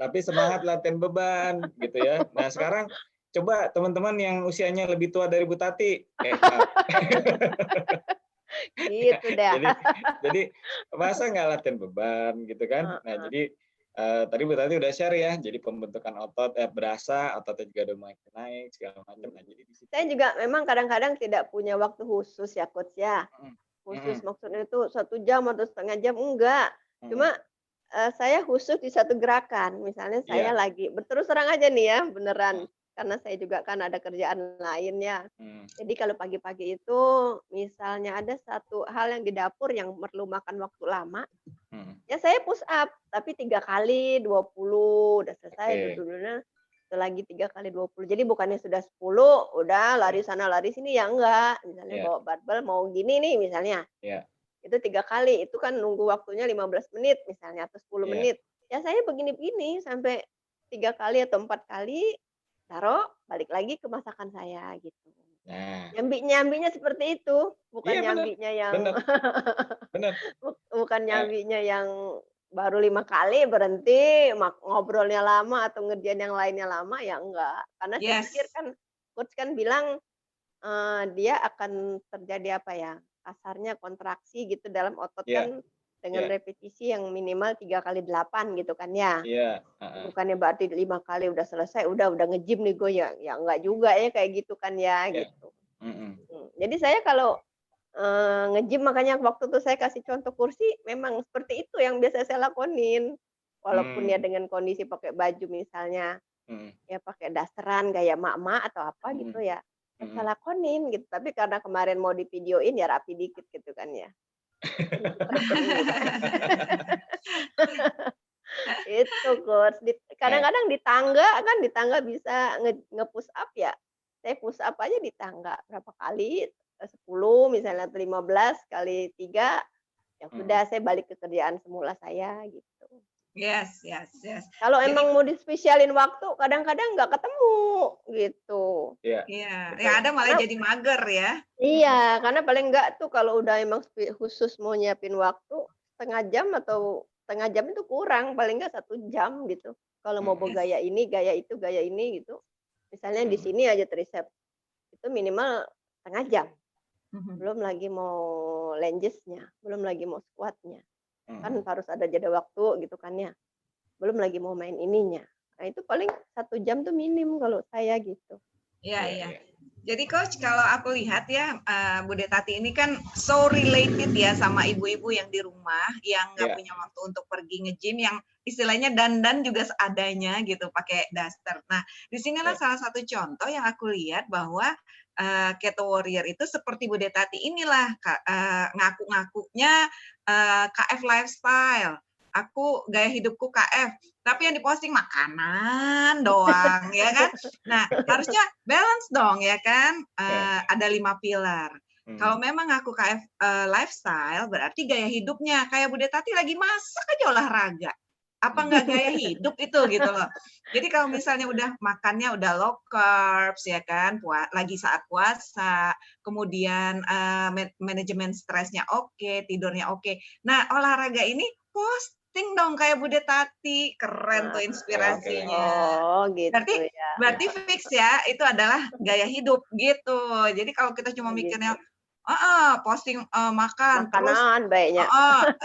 [SPEAKER 3] tapi semangat latihan beban gitu ya. Nah sekarang coba teman-teman yang usianya lebih tua dari Bu Tati, maaf.
[SPEAKER 2] Gitu dah.
[SPEAKER 3] jadi masa nggak latihan beban gitu kan? Nah jadi tadi Bu Tati udah share ya, jadi pembentukan otot berasa, ototnya juga udah mulai naik segala macam. Nah jadi di situ.
[SPEAKER 2] Saya juga memang kadang-kadang tidak punya waktu khusus ya coach ya. Khusus
[SPEAKER 3] Mm-mm.
[SPEAKER 2] maksudnya itu 1 jam atau setengah jam enggak. Cuma saya khusus di satu gerakan. Misalnya saya
[SPEAKER 3] Iya.
[SPEAKER 2] lagi berterus terang aja nih ya, beneran. Karena saya juga kan ada kerjaan lain ya. Jadi kalau pagi-pagi itu misalnya ada satu hal yang di dapur yang perlu makan waktu lama, ya saya push up, tapi 3 kali 20 udah selesai
[SPEAKER 3] Oke.
[SPEAKER 2] duduk-duduknya. Lagi 3 kali 20. Jadi bukannya sudah 10, udah lari sana lari sini ya enggak. Misalnya
[SPEAKER 3] Iya.
[SPEAKER 2] bawa barbel mau gini nih misalnya.
[SPEAKER 3] Iya.
[SPEAKER 2] Itu 3 kali, itu kan nunggu waktunya 15 menit misalnya atau 10
[SPEAKER 3] Iya.
[SPEAKER 2] menit. Ya saya begini-begini sampai 3 kali atau 4 kali, taruh, balik lagi ke masakan saya gitu.
[SPEAKER 3] Nah,
[SPEAKER 2] Nyambi-nyambinya seperti itu, bukan
[SPEAKER 3] iya benar,
[SPEAKER 2] nyambinya yang
[SPEAKER 3] benar, benar.
[SPEAKER 2] bukan
[SPEAKER 3] Nah,
[SPEAKER 2] nyambinya yang baru 5 kali berhenti, ngobrolnya lama atau ngerjain yang lainnya lama, ya enggak. Karena saya
[SPEAKER 1] Yes.
[SPEAKER 2] pikir kan coach kan bilang, dia akan terjadi apa ya, kasarnya kontraksi gitu dalam otot
[SPEAKER 3] iya,
[SPEAKER 2] kan dengan
[SPEAKER 3] iya,
[SPEAKER 2] repetisi yang minimal 3 kali 8 gitu kan ya.
[SPEAKER 3] iya.
[SPEAKER 2] Bukannya berarti 5 kali udah selesai, udah nge-gym nih gue ya, ya enggak juga ya kayak gitu kan ya,
[SPEAKER 3] Iya.
[SPEAKER 2] gitu. Jadi saya kalau nge-gym makanya waktu itu saya kasih contoh kursi, memang seperti itu yang biasa saya lakonin. Walaupun ya dengan kondisi pakai baju misalnya, ya pakai dasteran gaya mak-mak atau apa gitu ya, saya lakonin gitu. Tapi karena kemarin mau divideoin ya rapi dikit gitu kan ya. Itu coach, kadang-kadang di tangga bisa nge-push up ya, saya push up aja di tangga berapa kali, 10 misalnya atau 15 kali 3, ya sudah saya balik ke kerjaan semula saya gitu.
[SPEAKER 1] Yes, yes, yes.
[SPEAKER 2] Kalau
[SPEAKER 1] Jadi,
[SPEAKER 2] emang mau dispesialin waktu, kadang-kadang nggak ketemu gitu.
[SPEAKER 3] Iya.
[SPEAKER 1] iya,
[SPEAKER 3] betul.
[SPEAKER 1] yang ada malah
[SPEAKER 2] Karena
[SPEAKER 1] jadi mager ya.
[SPEAKER 2] iya, karena paling enggak tuh kalau udah emang khusus mau nyiapin waktu setengah jam atau setengah jam itu kurang, paling enggak 1 jam gitu. Kalau mau
[SPEAKER 3] Mm,
[SPEAKER 1] Yes.
[SPEAKER 2] gaya ini gitu. Misalnya di
[SPEAKER 3] mm,
[SPEAKER 2] sini aja tricep itu minimal setengah jam.
[SPEAKER 1] Mhm.
[SPEAKER 2] Belum lagi mau lungesnya, belum lagi mau squatnya. Kan
[SPEAKER 3] mm.
[SPEAKER 2] harus ada jeda waktu gitu kan ya. Belum lagi mau main ininya. Nah itu paling 1 jam tuh minim kalau saya gitu.
[SPEAKER 1] Iya,
[SPEAKER 3] Iya,
[SPEAKER 1] iya.
[SPEAKER 3] iya.
[SPEAKER 1] Jadi coach, kalau aku lihat ya, Bude Tati ini kan so related ya sama ibu-ibu yang di rumah, yang nggak
[SPEAKER 3] Iya.
[SPEAKER 1] punya waktu untuk pergi nge-gym, yang istilahnya dandan juga seadanya gitu, pakai daster. Nah, disinilah
[SPEAKER 3] Iya.
[SPEAKER 1] salah satu contoh yang aku lihat bahwa Keto Warrior itu seperti Bude Tati inilah, ngaku-ngakunya KF lifestyle. Aku gaya hidupku KF, tapi yang diposting makanan doang, ya kan? Nah, harusnya balance dong ya kan,
[SPEAKER 3] Iya.
[SPEAKER 1] ada 5 pilar. Kalau memang aku KF lifestyle, berarti gaya hidupnya kayak Bude Tati lagi masak aja olahraga. Apa nggak gaya hidup itu gitu loh. Jadi kalau misalnya udah makannya udah low carbs ya kan, lagi saat puasa, kemudian manajemen stresnya oke, tidurnya oke. Nah, olahraga ini posting dong kayak Bude Tati, keren tuh inspirasinya.
[SPEAKER 2] Oh
[SPEAKER 1] Berarti
[SPEAKER 2] gitu ya.
[SPEAKER 1] berarti fix ya, itu adalah gaya hidup gitu. Jadi kalau kita cuma
[SPEAKER 2] Oh,
[SPEAKER 1] mikirnya,
[SPEAKER 2] gitu.
[SPEAKER 1] posting makan, terus
[SPEAKER 2] Makanan baiknya.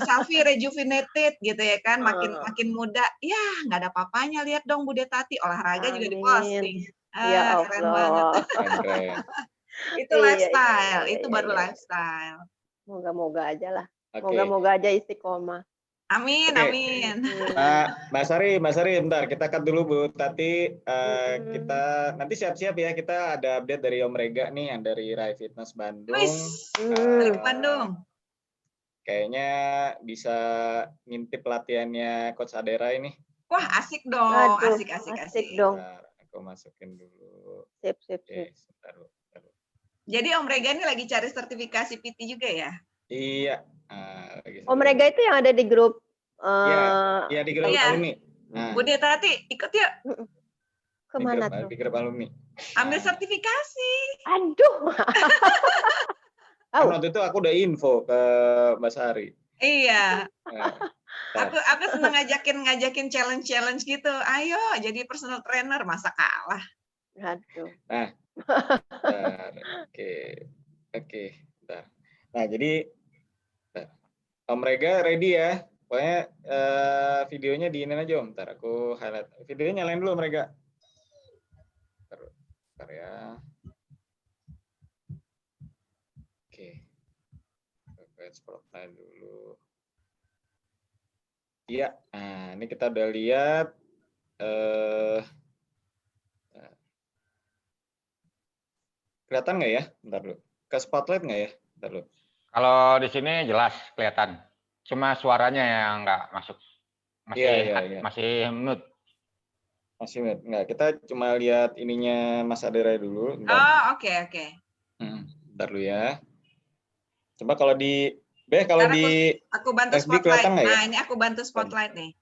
[SPEAKER 1] selfie rejuvenated gitu ya kan, makin
[SPEAKER 2] Heeh.
[SPEAKER 1] makin muda, ya nggak ada apa-apanya. Lihat dong Bude Tati, olahraga juga
[SPEAKER 2] Amin.
[SPEAKER 1] diposting.
[SPEAKER 2] Ya
[SPEAKER 1] Keren banget.
[SPEAKER 2] Allah.
[SPEAKER 3] Keren.
[SPEAKER 1] Itu
[SPEAKER 2] Iya, iya,
[SPEAKER 1] lifestyle,
[SPEAKER 2] iya,
[SPEAKER 1] itu
[SPEAKER 2] iya,
[SPEAKER 1] baru
[SPEAKER 2] iya.
[SPEAKER 1] lifestyle.
[SPEAKER 2] Moga-moga aja lah.
[SPEAKER 3] Oke.
[SPEAKER 2] Moga-moga aja istiqomah.
[SPEAKER 1] Amin,
[SPEAKER 3] Oke.
[SPEAKER 1] amin.
[SPEAKER 3] Mbak Sari, bentar kita cut dulu Bu Tati.
[SPEAKER 2] Mm-mm.
[SPEAKER 3] Kita nanti siap-siap ya, kita ada update dari Om Rega nih yang dari Rai Fitness Bandung.
[SPEAKER 1] Wis,
[SPEAKER 2] Hmm.
[SPEAKER 1] dari Bandung.
[SPEAKER 3] Kayaknya bisa ngintip latihannya Coach Adera ini.
[SPEAKER 1] Wah, asik dong,
[SPEAKER 2] Aduh,
[SPEAKER 1] asik.
[SPEAKER 2] asik dong.
[SPEAKER 3] Bentar, aku masukin dulu.
[SPEAKER 2] Sip, sip,
[SPEAKER 3] Oke,
[SPEAKER 2] sip.
[SPEAKER 3] sebentar.
[SPEAKER 1] Jadi Om Rega ini lagi cari sertifikasi PT juga ya?
[SPEAKER 3] Iya.
[SPEAKER 2] Om Rega itu yang ada di grup.
[SPEAKER 3] Iya di grup
[SPEAKER 1] Iya.
[SPEAKER 3] alumni. Nah,
[SPEAKER 1] Bude Tati, ikut yuk.
[SPEAKER 2] Kemana
[SPEAKER 3] di
[SPEAKER 2] tuh?
[SPEAKER 3] grup alumni.
[SPEAKER 1] Ambil sertifikasi.
[SPEAKER 2] Aduh.
[SPEAKER 3] Kan waktu itu aku udah info ke Mbak Sari.
[SPEAKER 1] Iya.
[SPEAKER 3] Nah,
[SPEAKER 1] Aku seneng ngajakin challenge gitu. Ayo jadi personal trainer, masa kalah.
[SPEAKER 2] Aduh.
[SPEAKER 3] Nah, bentar. Oke, bentar. Nah, jadi Om Rega ready ya. Pokoknya videonya diinin aja Om. Bentar, aku highlight. Videonya nyalain dulu Om Rega. Bentar ya. Oke. Spotlight dulu. Iya, nah ini kita udah lihat kelihatan nggak ya? Bentar dulu. Ke spotlight nggak ya? Bentar dulu.
[SPEAKER 5] Kalau di sini jelas kelihatan. Cuma suaranya yang nggak masuk. Masih mute.
[SPEAKER 3] Masih mute. Nggak, kita cuma lihat ininya Mas Adera dulu. Bentar.
[SPEAKER 1] Oh, oke.
[SPEAKER 3] Bentar dulu ya. Coba kalau di
[SPEAKER 1] aku bantu
[SPEAKER 3] FB
[SPEAKER 1] spotlight.
[SPEAKER 3] nggak ya?
[SPEAKER 1] Nah, ini aku bantu spotlight nih.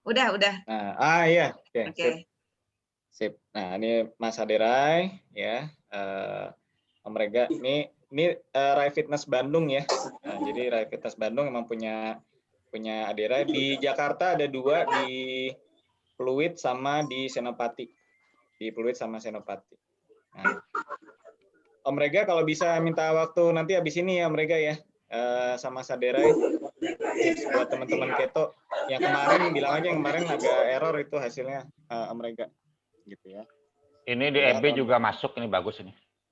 [SPEAKER 1] Udah.
[SPEAKER 3] Nah, iya.
[SPEAKER 1] Oke.
[SPEAKER 3] Sip. Nah, ini Mas Aderai ya. Om Rega ini Rai Fitness Bandung ya. Nah, jadi Rai Fitness Bandung memang punya Aderai di Jakarta, ada 2 di Pluit sama di Senopati. Nah, Om Rega kalau bisa minta waktu nanti habis ini ya Om Rega ya. Sama Saderai buat teman-teman keto yang kemarin bilang aja yang kemarin agak error itu hasilnya Om Rega gitu ya.
[SPEAKER 5] Ini di FB juga masuk, ini bagus ini.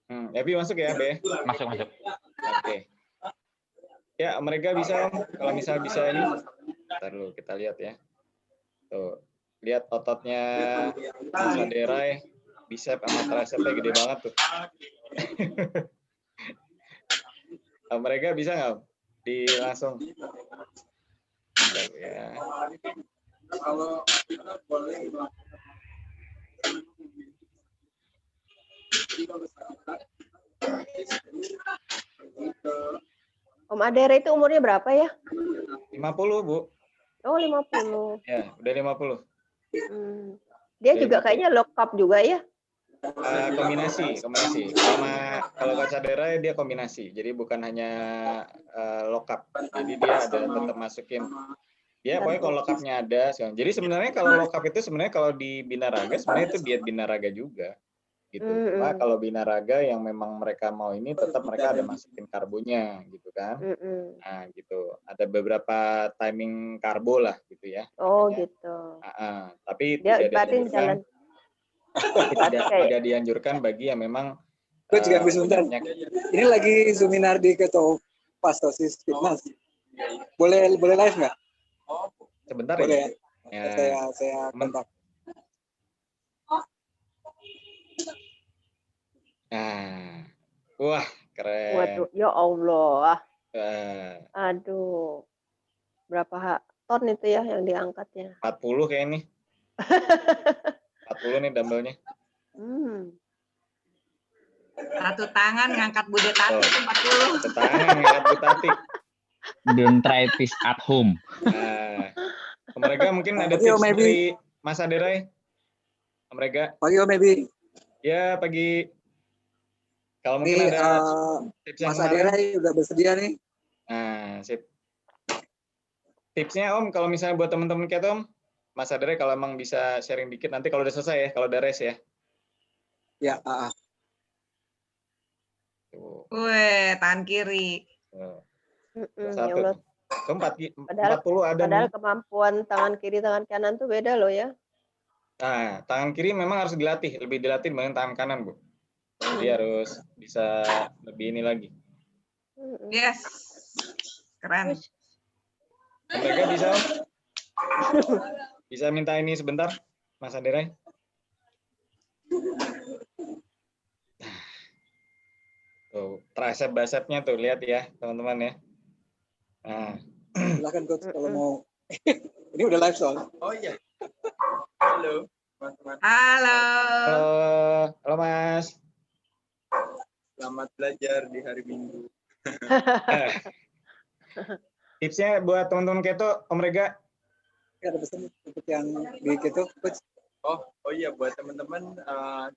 [SPEAKER 3] FB masuk ya, Be?
[SPEAKER 5] Masuk.
[SPEAKER 3] Oke. Ya, Om Rega bisa Om, kalau misal bisa ini. Ntar dulu kita lihat ya. Tuh, lihat ototnya Saderai, bicep sama tricepnya gede banget tuh. Mereka bisa nggak langsung ya.
[SPEAKER 2] Om Adera itu umurnya berapa ya?
[SPEAKER 3] 50 Bu.
[SPEAKER 2] Oh, 50.
[SPEAKER 3] Ya, udah 50.
[SPEAKER 2] Dia
[SPEAKER 3] Udah
[SPEAKER 2] juga
[SPEAKER 3] 50.
[SPEAKER 2] kayaknya lock up juga ya?
[SPEAKER 3] Kombinasi. Kalau Casadera dia kombinasi. Jadi bukan hanya lock up. Jadi dia ada tetap masukin. Ya, pokoknya kalau lock up-nya ada. Jadi sebenarnya kalau lock up itu sebenarnya kalau di Binaraga sebenarnya itu diet Binaraga juga. Gitu. Cuma kalau Binaraga yang memang mereka mau ini tetap mereka ada masukin karbonya gitu kan. Nah, gitu. Ada beberapa timing karbo lah gitu ya.
[SPEAKER 2] Oh,
[SPEAKER 3] makanya.
[SPEAKER 2] gitu.
[SPEAKER 3] Tapi
[SPEAKER 2] Dia
[SPEAKER 3] tidak
[SPEAKER 2] berarti
[SPEAKER 3] dianjurkan.
[SPEAKER 2] jalan.
[SPEAKER 3] Tidak dianjurkan bagi yang memang
[SPEAKER 6] Gue juga sebentar. Ini lagi seminar di Ketopastosis Fitness. Boleh live nggak?
[SPEAKER 3] Sebentar
[SPEAKER 6] boleh
[SPEAKER 3] ya.
[SPEAKER 6] Saya kontak.
[SPEAKER 3] Nah, wah keren.
[SPEAKER 2] Waduh, ya Allah. Aduh, berapa ton itu ya yang diangkatnya?
[SPEAKER 3] 40 kayak ini. 40 nih dumbbellnya.
[SPEAKER 1] Satu tangan ngangkat Bude Tati itu 40.
[SPEAKER 3] Satu tangan ngangkat Bude Tati.
[SPEAKER 7] Don't try this at home.
[SPEAKER 3] Mereka mungkin ada tips dari Mas Aderai. Mereka.
[SPEAKER 6] Pagi Om Ebi.
[SPEAKER 3] Ya pagi. Kalau mungkin ada tips yang
[SPEAKER 6] Mas Aderai udah bersedia nih.
[SPEAKER 3] Nah, sip. Tipsnya Om, kalau misalnya buat teman-teman kayak Om, Mas Aderai kalau emang bisa sharing dikit nanti kalau udah selesai ya, kalau udah res ya.
[SPEAKER 6] Ya.
[SPEAKER 1] Weh, tangan kiri.
[SPEAKER 3] Satu. 40 ada.
[SPEAKER 2] Padahal kemampuan tangan kiri, tangan kanan tuh beda loh ya.
[SPEAKER 3] Nah, tangan kiri memang harus dilatih, lebih dilatih dibanding tangan kanan, Bu. Jadi harus bisa lebih ini lagi.
[SPEAKER 1] Yes. Keren.
[SPEAKER 3] Mereka bisa, Om? Bisa minta ini sebentar, Mas Aderai? Tuh, tricep bicepnya tuh, lihat ya, teman-teman ya. Nah.
[SPEAKER 6] Silakan Coach kalau mau. Ini udah live soal.
[SPEAKER 8] Oh iya. Halo, teman-teman.
[SPEAKER 1] Halo.
[SPEAKER 3] Halo, Mas.
[SPEAKER 8] Selamat belajar di hari Minggu.
[SPEAKER 3] Tipsnya buat teman-teman keto, Om Rega?
[SPEAKER 6] Ada pesan untuk yang di keto, Coach?
[SPEAKER 8] Oh iya, buat teman-teman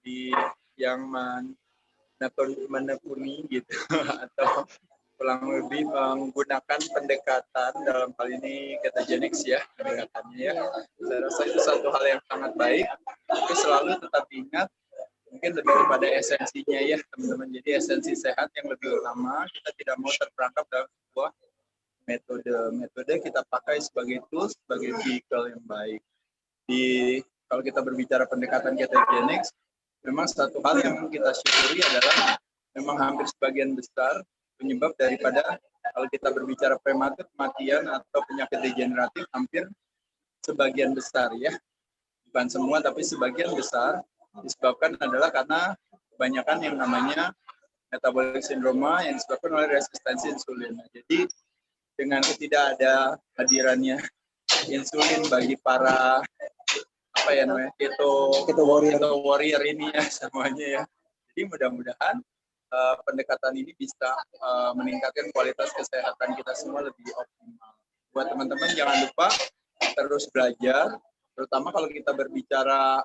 [SPEAKER 8] di yang menekuni gitu atau kurang lebih menggunakan pendekatan dalam hal ini ketogenics ya pendekatannya ya. Saya rasa itu satu hal yang sangat baik. Tapi selalu tetap ingat mungkin lebih kepada esensinya ya teman-teman. Jadi esensi sehat yang lebih utama. Kita tidak mau terperangkap dalam sebuah metode kita pakai sebagai tools, sebagai vehicle yang baik. Kalau kita berbicara pendekatan ketogenics, memang satu hal yang kita syukuri adalah memang hampir sebagian besar penyebab daripada kalau kita berbicara prematur kematian atau penyakit degeneratif hampir sebagian besar ya, bukan semua tapi sebagian besar disebabkan adalah karena kebanyakan yang namanya metabolic syndrome yang disebabkan oleh resistensi insulin. Jadi dengan tidak ada hadirannya insulin bagi para keto warrior ini ya semuanya ya. Jadi mudah-mudahan pendekatan ini bisa meningkatkan kualitas kesehatan kita semua lebih optimal. Buat teman-teman jangan lupa terus belajar, terutama kalau kita berbicara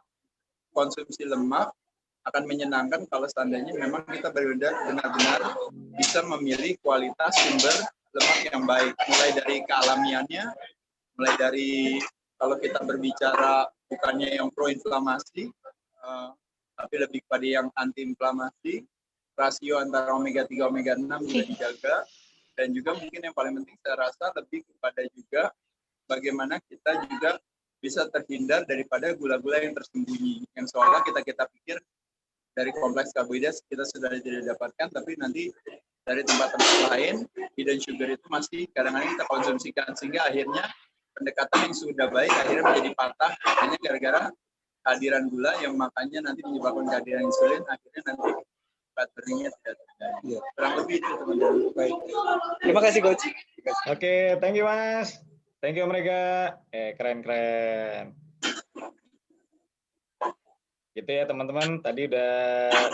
[SPEAKER 8] konsumsi lemak, akan menyenangkan kalau seandainya memang kita benar-benar bisa memilih kualitas sumber lemak yang baik, mulai dari kealamiannya, mulai dari kalau kita berbicara bukannya yang pro-inflamasi, tapi lebih pada yang anti-inflamasi, rasio antara omega 3 omega 6 juga dijaga, dan juga mungkin yang paling penting saya rasa lebih kepada juga bagaimana kita juga bisa terhindar daripada gula-gula yang tersembunyi yang seolah kita pikir dari kompleks karbohidrat kita sudah tidak dapatkan, tapi nanti dari tempat-tempat lain hidden sugar itu masih kadang-kadang kita konsumsikan, sehingga akhirnya pendekatan yang sudah baik akhirnya menjadi patah hanya gara-gara kehadiran gula yang makanya nanti menyebabkan kehadiran insulin, akhirnya nanti baterainya tidak terjadi. Kurang lebih itu teman-teman. Baik.
[SPEAKER 6] Terima kasih Coach.
[SPEAKER 3] Oke, thank you Mas. Thank you mereka. Keren-keren. Gitu ya teman-teman. Tadi udah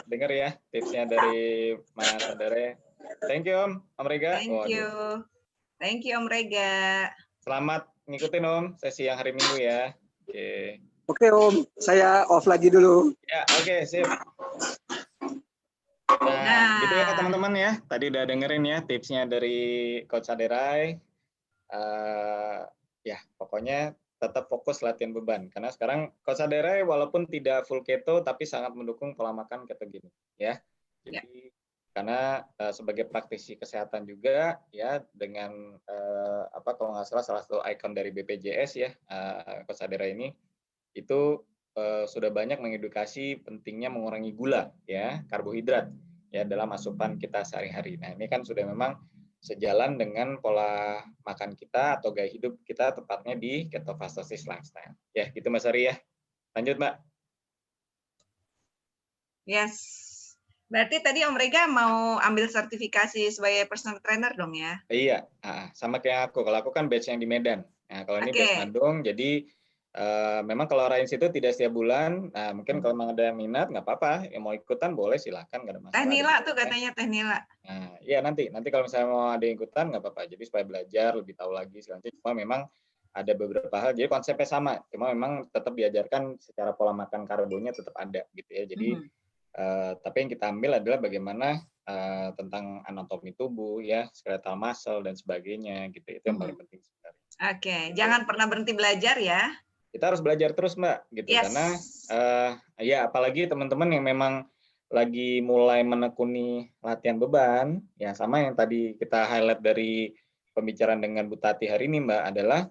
[SPEAKER 3] dengar ya tipsnya dari Mas Aderai. Thank you Om Rega.
[SPEAKER 1] Thank you Om Rega.
[SPEAKER 3] Selamat ngikutin Om sesi yang hari Minggu ya.
[SPEAKER 6] Oke Om, saya off lagi dulu.
[SPEAKER 3] Ya, oke, sip. Nah, gitu ya teman-teman ya. Tadi udah dengerin ya tipsnya dari Coach Aderai. Ya, pokoknya tetap fokus latihan beban. Karena sekarang Coach Aderai walaupun tidak full keto, tapi sangat mendukung pola makan ketogeni. Ya, jadi karena sebagai praktisi kesehatan juga ya dengan kalau nggak salah satu ikon dari BPJS ya, Coach Aderai ini itu sudah banyak mengedukasi pentingnya mengurangi gula ya, karbohidrat ya dalam asupan kita sehari-hari. Nah, ini kan sudah memang sejalan dengan pola makan kita atau gaya hidup kita tepatnya di ketofastosis lifestyle. Ya, gitu Mas Ari ya. Lanjut, Mbak.
[SPEAKER 1] Yes. Berarti tadi Om Rega mau ambil sertifikasi sebagai personal trainer dong ya?
[SPEAKER 3] Iya, sama kayak aku. Kalau aku kan batch yang di Medan. Nah, kalau ini batch Bandung, jadi memang kalau Rain situ tidak setiap bulan. Nah, mungkin kalau memang ada yang minat, nggak apa-apa. Yang mau ikutan boleh, silakan, nggak ada masalah.
[SPEAKER 1] Teh Nila tuh katanya Teh Nila.
[SPEAKER 3] Nah, iya nanti kalau misalnya mau ada yang ikutan, nggak apa-apa. Jadi supaya belajar, lebih tahu lagi selanjutnya. Cuma memang ada beberapa hal, jadi konsepnya sama. Cuma memang tetap diajarkan secara pola makan karbonya tetap ada gitu ya. Jadi tapi yang kita ambil adalah bagaimana tentang anatomi tubuh ya, skeletal muscle dan sebagainya gitu. Itu yang paling penting sebenarnya.
[SPEAKER 1] Oke, jangan pernah berhenti belajar ya.
[SPEAKER 3] Kita harus belajar terus Mbak gitu. Karena ya apalagi teman-teman yang memang lagi mulai menekuni latihan beban ya, sama yang tadi kita highlight dari pembicaraan dengan Bu Tati hari ini Mbak adalah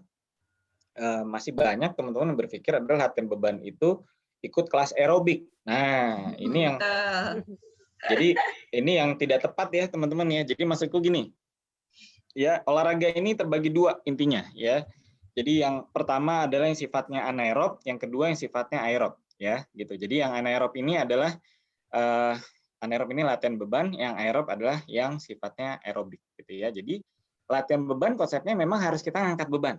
[SPEAKER 3] masih banyak teman-teman yang berpikir adalah latihan beban itu ikut kelas aerobik. Nah, ini yang jadi ini yang tidak tepat ya teman-teman ya. Jadi maksudku gini, ya olahraga ini terbagi dua intinya ya. Jadi yang pertama adalah yang sifatnya anaerob, yang kedua yang sifatnya aerob ya gitu. Jadi yang anaerob ini adalah anaerob ini latihan beban, yang aerob adalah yang sifatnya aerobik gitu ya. Jadi latihan beban konsepnya memang harus kita ngangkat beban,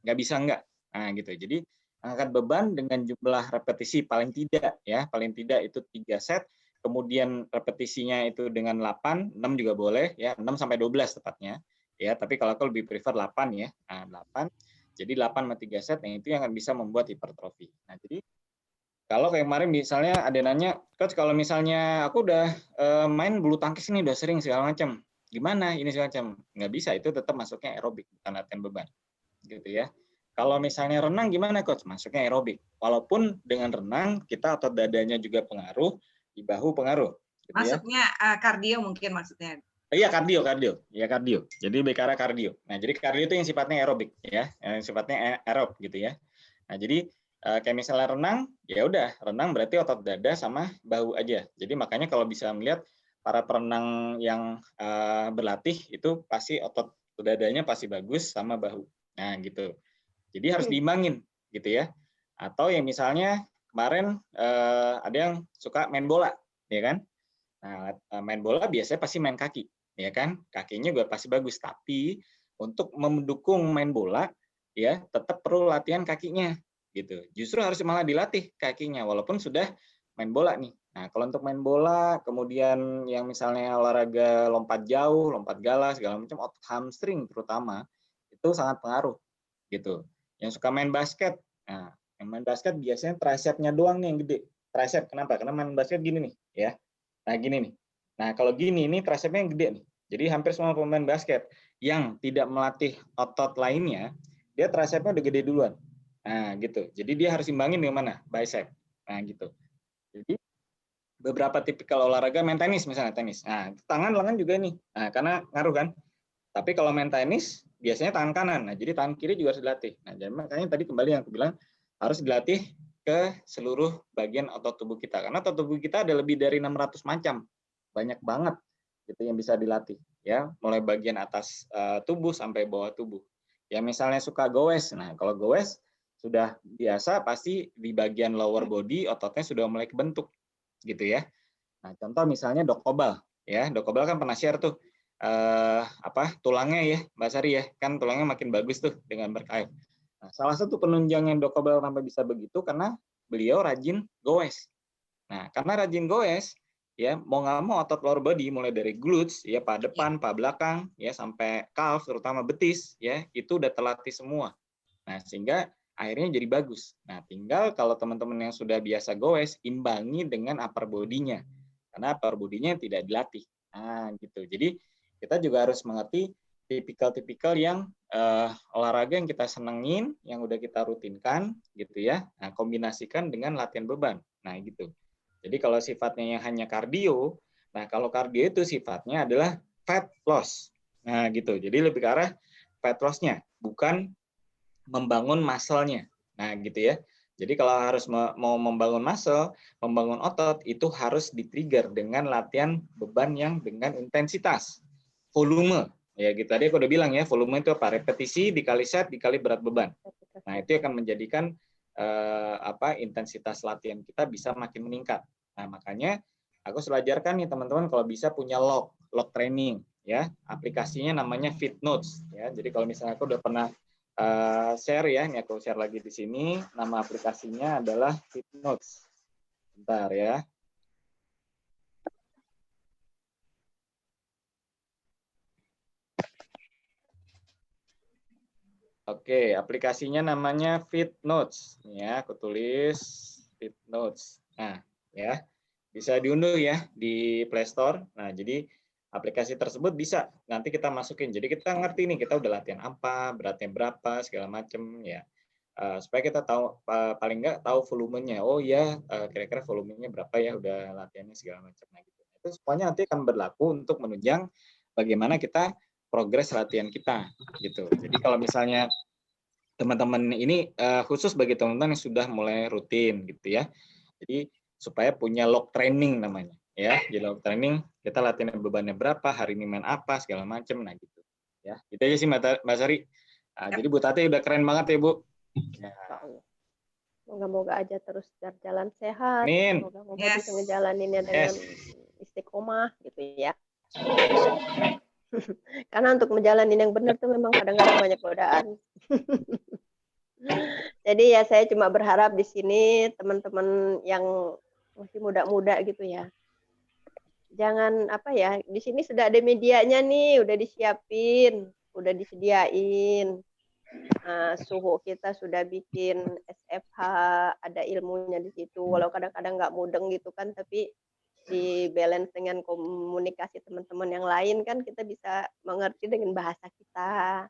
[SPEAKER 3] nggak bisa nggak. Nah gitu. Jadi angkat beban dengan jumlah repetisi paling tidak itu 3 set, kemudian repetisinya itu dengan 8, 6 juga boleh ya, 6 sampai 12 tepatnya. Ya, tapi kalau aku lebih prefer 8 ya. Nah, 8. Jadi 8 sama 3 set yang itu yang bisa membuat hipertrofi. Nah, jadi kalau kayak kemarin misalnya ada nanya, Coach kalau misalnya aku udah main bulu tangkis ini udah sering segala macam. Gimana ini segala macam? Nggak bisa, itu tetap masuknya aerobik, bukan latihan beban. Gitu ya. Kalau misalnya renang gimana Coach? Masuknya aerobik. Walaupun dengan renang kita otot dadanya juga pengaruh, di bahu pengaruh. Gitu
[SPEAKER 1] masuknya kardio mungkin maksudnya.
[SPEAKER 3] Iya kardio. Ya kardio. Jadi bicara kardio. Nah, jadi kardio itu yang sifatnya aerobik ya, yang sifatnya aerob gitu ya. Nah, jadi kayak misalnya renang, ya udah, renang berarti otot dada sama bahu aja. Jadi makanya kalau bisa melihat para perenang yang berlatih itu pasti otot dadanya pasti bagus sama bahu. Nah, gitu. Jadi harus diimbangin gitu ya. Atau yang misalnya kemarin ada yang suka main bola, ya kan? Nah, main bola biasanya pasti main kaki, ya kan? Kakinya juga pasti bagus, tapi untuk mendukung main bola ya tetap perlu latihan kakinya gitu. Justru harus malah dilatih kakinya walaupun sudah main bola nih. Nah, kalau untuk main bola, kemudian yang misalnya olahraga lompat jauh, lompat galah segala macam, otot hamstring terutama itu sangat pengaruh gitu. Yang suka main basket, nah, yang main basket biasanya tricepnya doang nih yang gede. Tricep kenapa? Karena main basket gini nih, ya. Nah, gini nih. Nah, kalau gini ini tricepnya yang gede nih. Jadi hampir semua pemain basket yang tidak melatih otot lainnya, dia tricepnya udah gede duluan. Nah, gitu. Jadi dia harus imbangin dengan mana? Bicep. Nah, gitu. Jadi beberapa tipikal olahraga, main tenis misalnya, tenis. Nah, tangan lengan juga nih. Nah, karena ngaruh kan. Tapi kalau main tenis biasanya tangan kanan. Nah, jadi tangan kiri juga harus dilatih. Nah, jadi makanya tadi kembali yang aku bilang harus dilatih ke seluruh bagian otot tubuh kita. Karena otot tubuh kita ada lebih dari 600 macam. Banyak banget gitu yang bisa dilatih ya, mulai bagian atas tubuh sampai bawah tubuh. Ya misalnya suka goes. Nah, kalau goes sudah biasa pasti di bagian lower body ototnya sudah mulai kebentuk gitu ya. Nah, contoh misalnya dokobal ya. Dokobal kan pernah share tuh tulangnya ya Mbak Sari ya, kan tulangnya makin bagus tuh dengan berkaif. Nah, salah satu penunjang yang dokobal sampai bisa begitu karena beliau rajin goes. Nah, karena rajin goes ya, mau nggak mau otot lower body mulai dari glutes ya, paha depan, paha belakang ya, sampai calf terutama betis ya, itu udah terlatih semua Nah, sehingga akhirnya jadi bagus. Nah, tinggal kalau teman-teman yang sudah biasa goes, imbangi dengan upper body-nya. Karena upper body-nya tidak dilatih. Nah, gitu. Jadi, kita juga harus mengerti tipikal-tipikal yang olahraga yang kita senengin, yang udah kita rutinkan, gitu ya. Nah, kombinasikan dengan latihan beban. Nah, gitu. Jadi, kalau sifatnya yang hanya kardio, nah, kalau kardio itu sifatnya adalah fat loss. Nah, gitu. Jadi, lebih ke arah fat loss-nya, bukan membangun muscle-nya. Nah, gitu ya. Jadi kalau harus mau membangun muscle, membangun otot, itu harus di-trigger dengan latihan beban yang dengan intensitas, volume. Ya gitu. Tadi aku udah bilang ya, volume itu apa? Repetisi dikali set dikali berat beban. Nah, itu akan menjadikan intensitas latihan kita bisa makin meningkat. Nah, makanya aku selalu ajarkan nih teman-teman kalau bisa punya log training ya. Aplikasinya namanya FitNotes ya. Jadi kalau misalnya aku udah pernah share ya, ini aku share lagi di sini. Nama aplikasinya adalah FitNotes. Bentar ya. Oke, aplikasinya namanya FitNotes. Ya, aku tulis FitNotes. Nah, ya, bisa diunduh ya di Play Store. Nah, jadi aplikasi tersebut bisa nanti kita masukin. Jadi kita ngerti nih kita udah latihan apa, beratnya berapa, segala macem ya. Supaya kita tahu paling nggak tahu volumenya. Oh ya, kira-kira volumenya berapa ya udah latihannya segala macam. Nah, gitu. Itu semuanya nanti akan berlaku untuk menunjang bagaimana kita progres latihan kita gitu. Jadi kalau misalnya teman-teman ini khusus bagi teman-teman yang sudah mulai rutin gitu ya. Jadi supaya punya log training namanya ya. Di log training kita latihan bebannya berapa, hari ini main apa segala macam, nah gitu. Ya, itu aja sih Mbak Sari. Nah, jadi Bu Tati udah keren banget ya Bu. Ya.
[SPEAKER 2] Moga-moga aja terus berjalan sehat.
[SPEAKER 3] Amin.
[SPEAKER 2] Moga-moga bisa ngejalaninnya dengan istiqomah gitu ya. Karena untuk menjalani yang benar tuh memang kadang-kadang banyak godaan. Jadi ya saya cuma berharap di sini teman-teman yang masih muda-muda gitu ya. Jangan di sini sudah ada medianya nih, udah disiapin, udah disediain. Suhu kita sudah bikin SFH, ada ilmunya di situ. Walau kadang-kadang nggak mudeng gitu kan, tapi di balance dengan komunikasi teman-teman yang lain kan kita bisa mengerti dengan bahasa kita.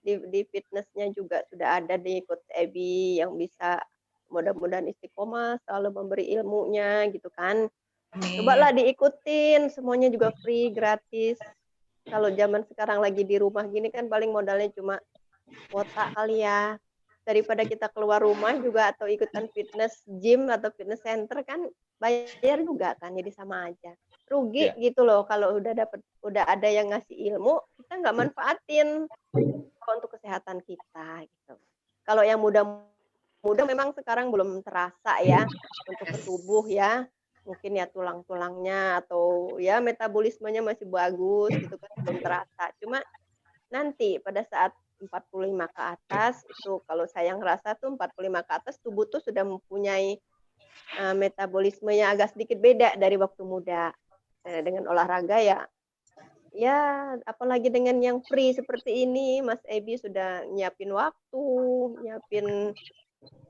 [SPEAKER 2] Di fitnessnya juga sudah ada di Coach Ebi yang bisa mudah-mudahan istiqomah selalu memberi ilmunya gitu kan. Cobalah diikutin, semuanya juga free, gratis. Kalau zaman sekarang lagi di rumah gini kan paling modalnya cuma kuota kali ya. Daripada kita keluar rumah juga atau ikutan fitness gym atau fitness center kan bayar juga kan, jadi sama aja. Rugi gitu loh kalau udah ada yang ngasih ilmu, kita nggak manfaatin untuk kesehatan kita gitu. Kalau yang muda memang sekarang belum terasa ya untuk ke tubuh ya. Mungkin ya tulang-tulangnya atau ya metabolismenya masih bagus gitu kan, belum terasa. Cuma nanti pada saat 45 ke atas itu kalau saya ngerasa tuh 45 ke atas tubuh tuh sudah mempunyai metabolismenya agak sedikit beda dari waktu muda. Dengan olahraga ya apalagi dengan yang free seperti ini, Mas Ebi sudah nyiapin waktu, nyiapin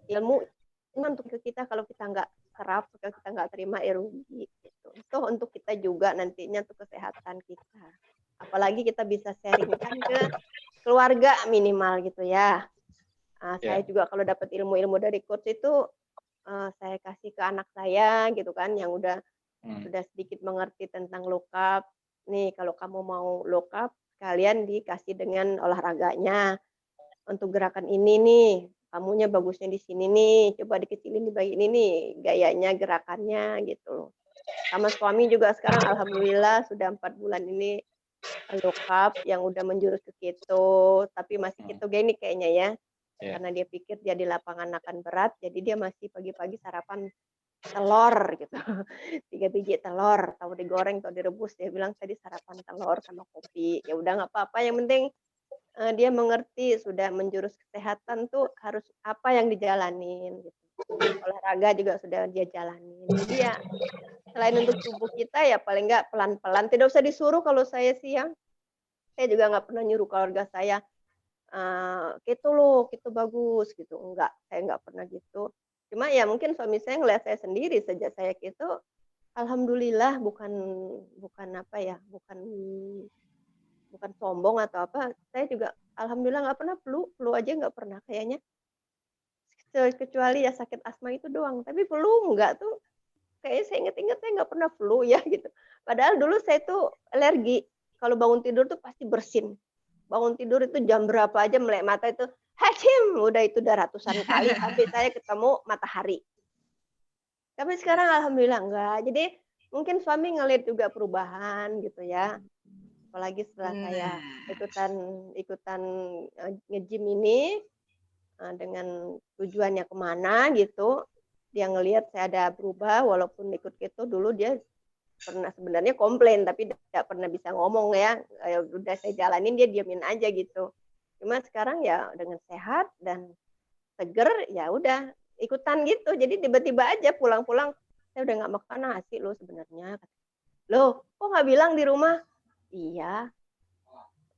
[SPEAKER 2] ilmu untuk kita. Kalau kita nggak serap, kalau kita nggak terima ya rugi gitu. Itu untuk kita juga nantinya untuk kesehatan kita. Apalagi kita bisa sharingkan ke keluarga minimal gitu ya. Saya juga kalau dapat ilmu-ilmu dari coach itu saya kasih ke anak saya gitu kan yang sudah sedikit mengerti tentang low carb. Nih kalau kamu mau low carb, kalian dikasih dengan olahraganya. Untuk gerakan ini nih, kamunya bagusnya di sini nih, coba dikecilin di bagian ini nih, gayanya, gerakannya gitu. Sama suami juga sekarang alhamdulillah sudah 4 bulan ini low carb yang udah menjurus ke keto, tapi masih ketogenik kayaknya ya. Karena dia pikir dia di lapangan akan berat, jadi dia masih pagi-pagi sarapan telur gitu. 3 biji telur, tahu digoreng atau direbus, dia bilang tadi sarapan telur sama kopi. Ya udah nggak apa-apa, yang penting dia mengerti sudah menjurus kesehatan tuh harus apa yang dijalanin gitu. Olahraga juga sudah dia jalanin. Jadi ya selain untuk tubuh kita ya paling nggak pelan-pelan, tidak usah disuruh. Kalau saya sih saya juga nggak pernah nyuruh keluarga saya Keto loh, keto bagus gitu. Enggak, saya enggak pernah gitu. Cuma ya mungkin suami saya ngelihat saya sendiri sejak saya keto, alhamdulillah bukan apa ya, bukan sombong atau apa. Saya juga alhamdulillah nggak pernah flu aja nggak pernah kayaknya. Kecuali ya sakit asma itu doang. Tapi flu enggak tuh. Kayaknya saya inget-inget saya nggak pernah flu ya gitu. Padahal dulu saya tuh alergi. Kalau bangun tidur tuh pasti bersin. Bangun tidur itu jam berapa aja melek mata itu, hacim, udah itu udah ratusan kali sampai saya ketemu matahari. Tapi sekarang alhamdulillah enggak. Jadi mungkin suami ngelihat juga perubahan gitu ya. Apalagi setelah saya ikutan nge-gym ini dengan tujuannya kemana gitu. Dia ngelihat saya ada berubah walaupun ikut keto dulu dia pernah sebenarnya komplain tapi tidak pernah bisa ngomong ya. Udah saya jalanin dia diamin aja gitu. Cuma sekarang ya dengan sehat dan seger ya udah ikutan gitu. Jadi tiba-tiba aja pulang-pulang saya udah nggak makan nasi loh sebenarnya. Loh, kok nggak bilang di rumah? Iya.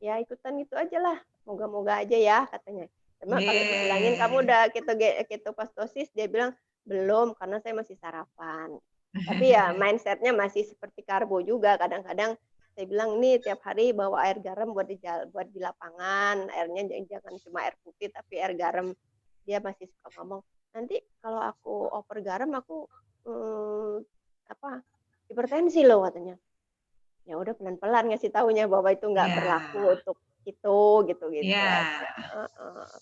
[SPEAKER 2] Ya ikutan gitu aja lah. Moga-moga aja ya katanya. Cuma kalau dibilangin kamu udah ketopastosis, dia bilang belum karena saya masih sarapan. Tapi ya mindsetnya masih seperti karbo juga. Kadang-kadang saya bilang ini tiap hari bawa air garam buat di lapangan. Airnya jangan cuma air putih tapi air garam. Dia masih suka ngomong, nanti kalau aku over garam aku hipertensi loh katanya. Ya udah pelan-pelan ngasih taunya bahwa itu nggak berlaku untuk itu gitu aja.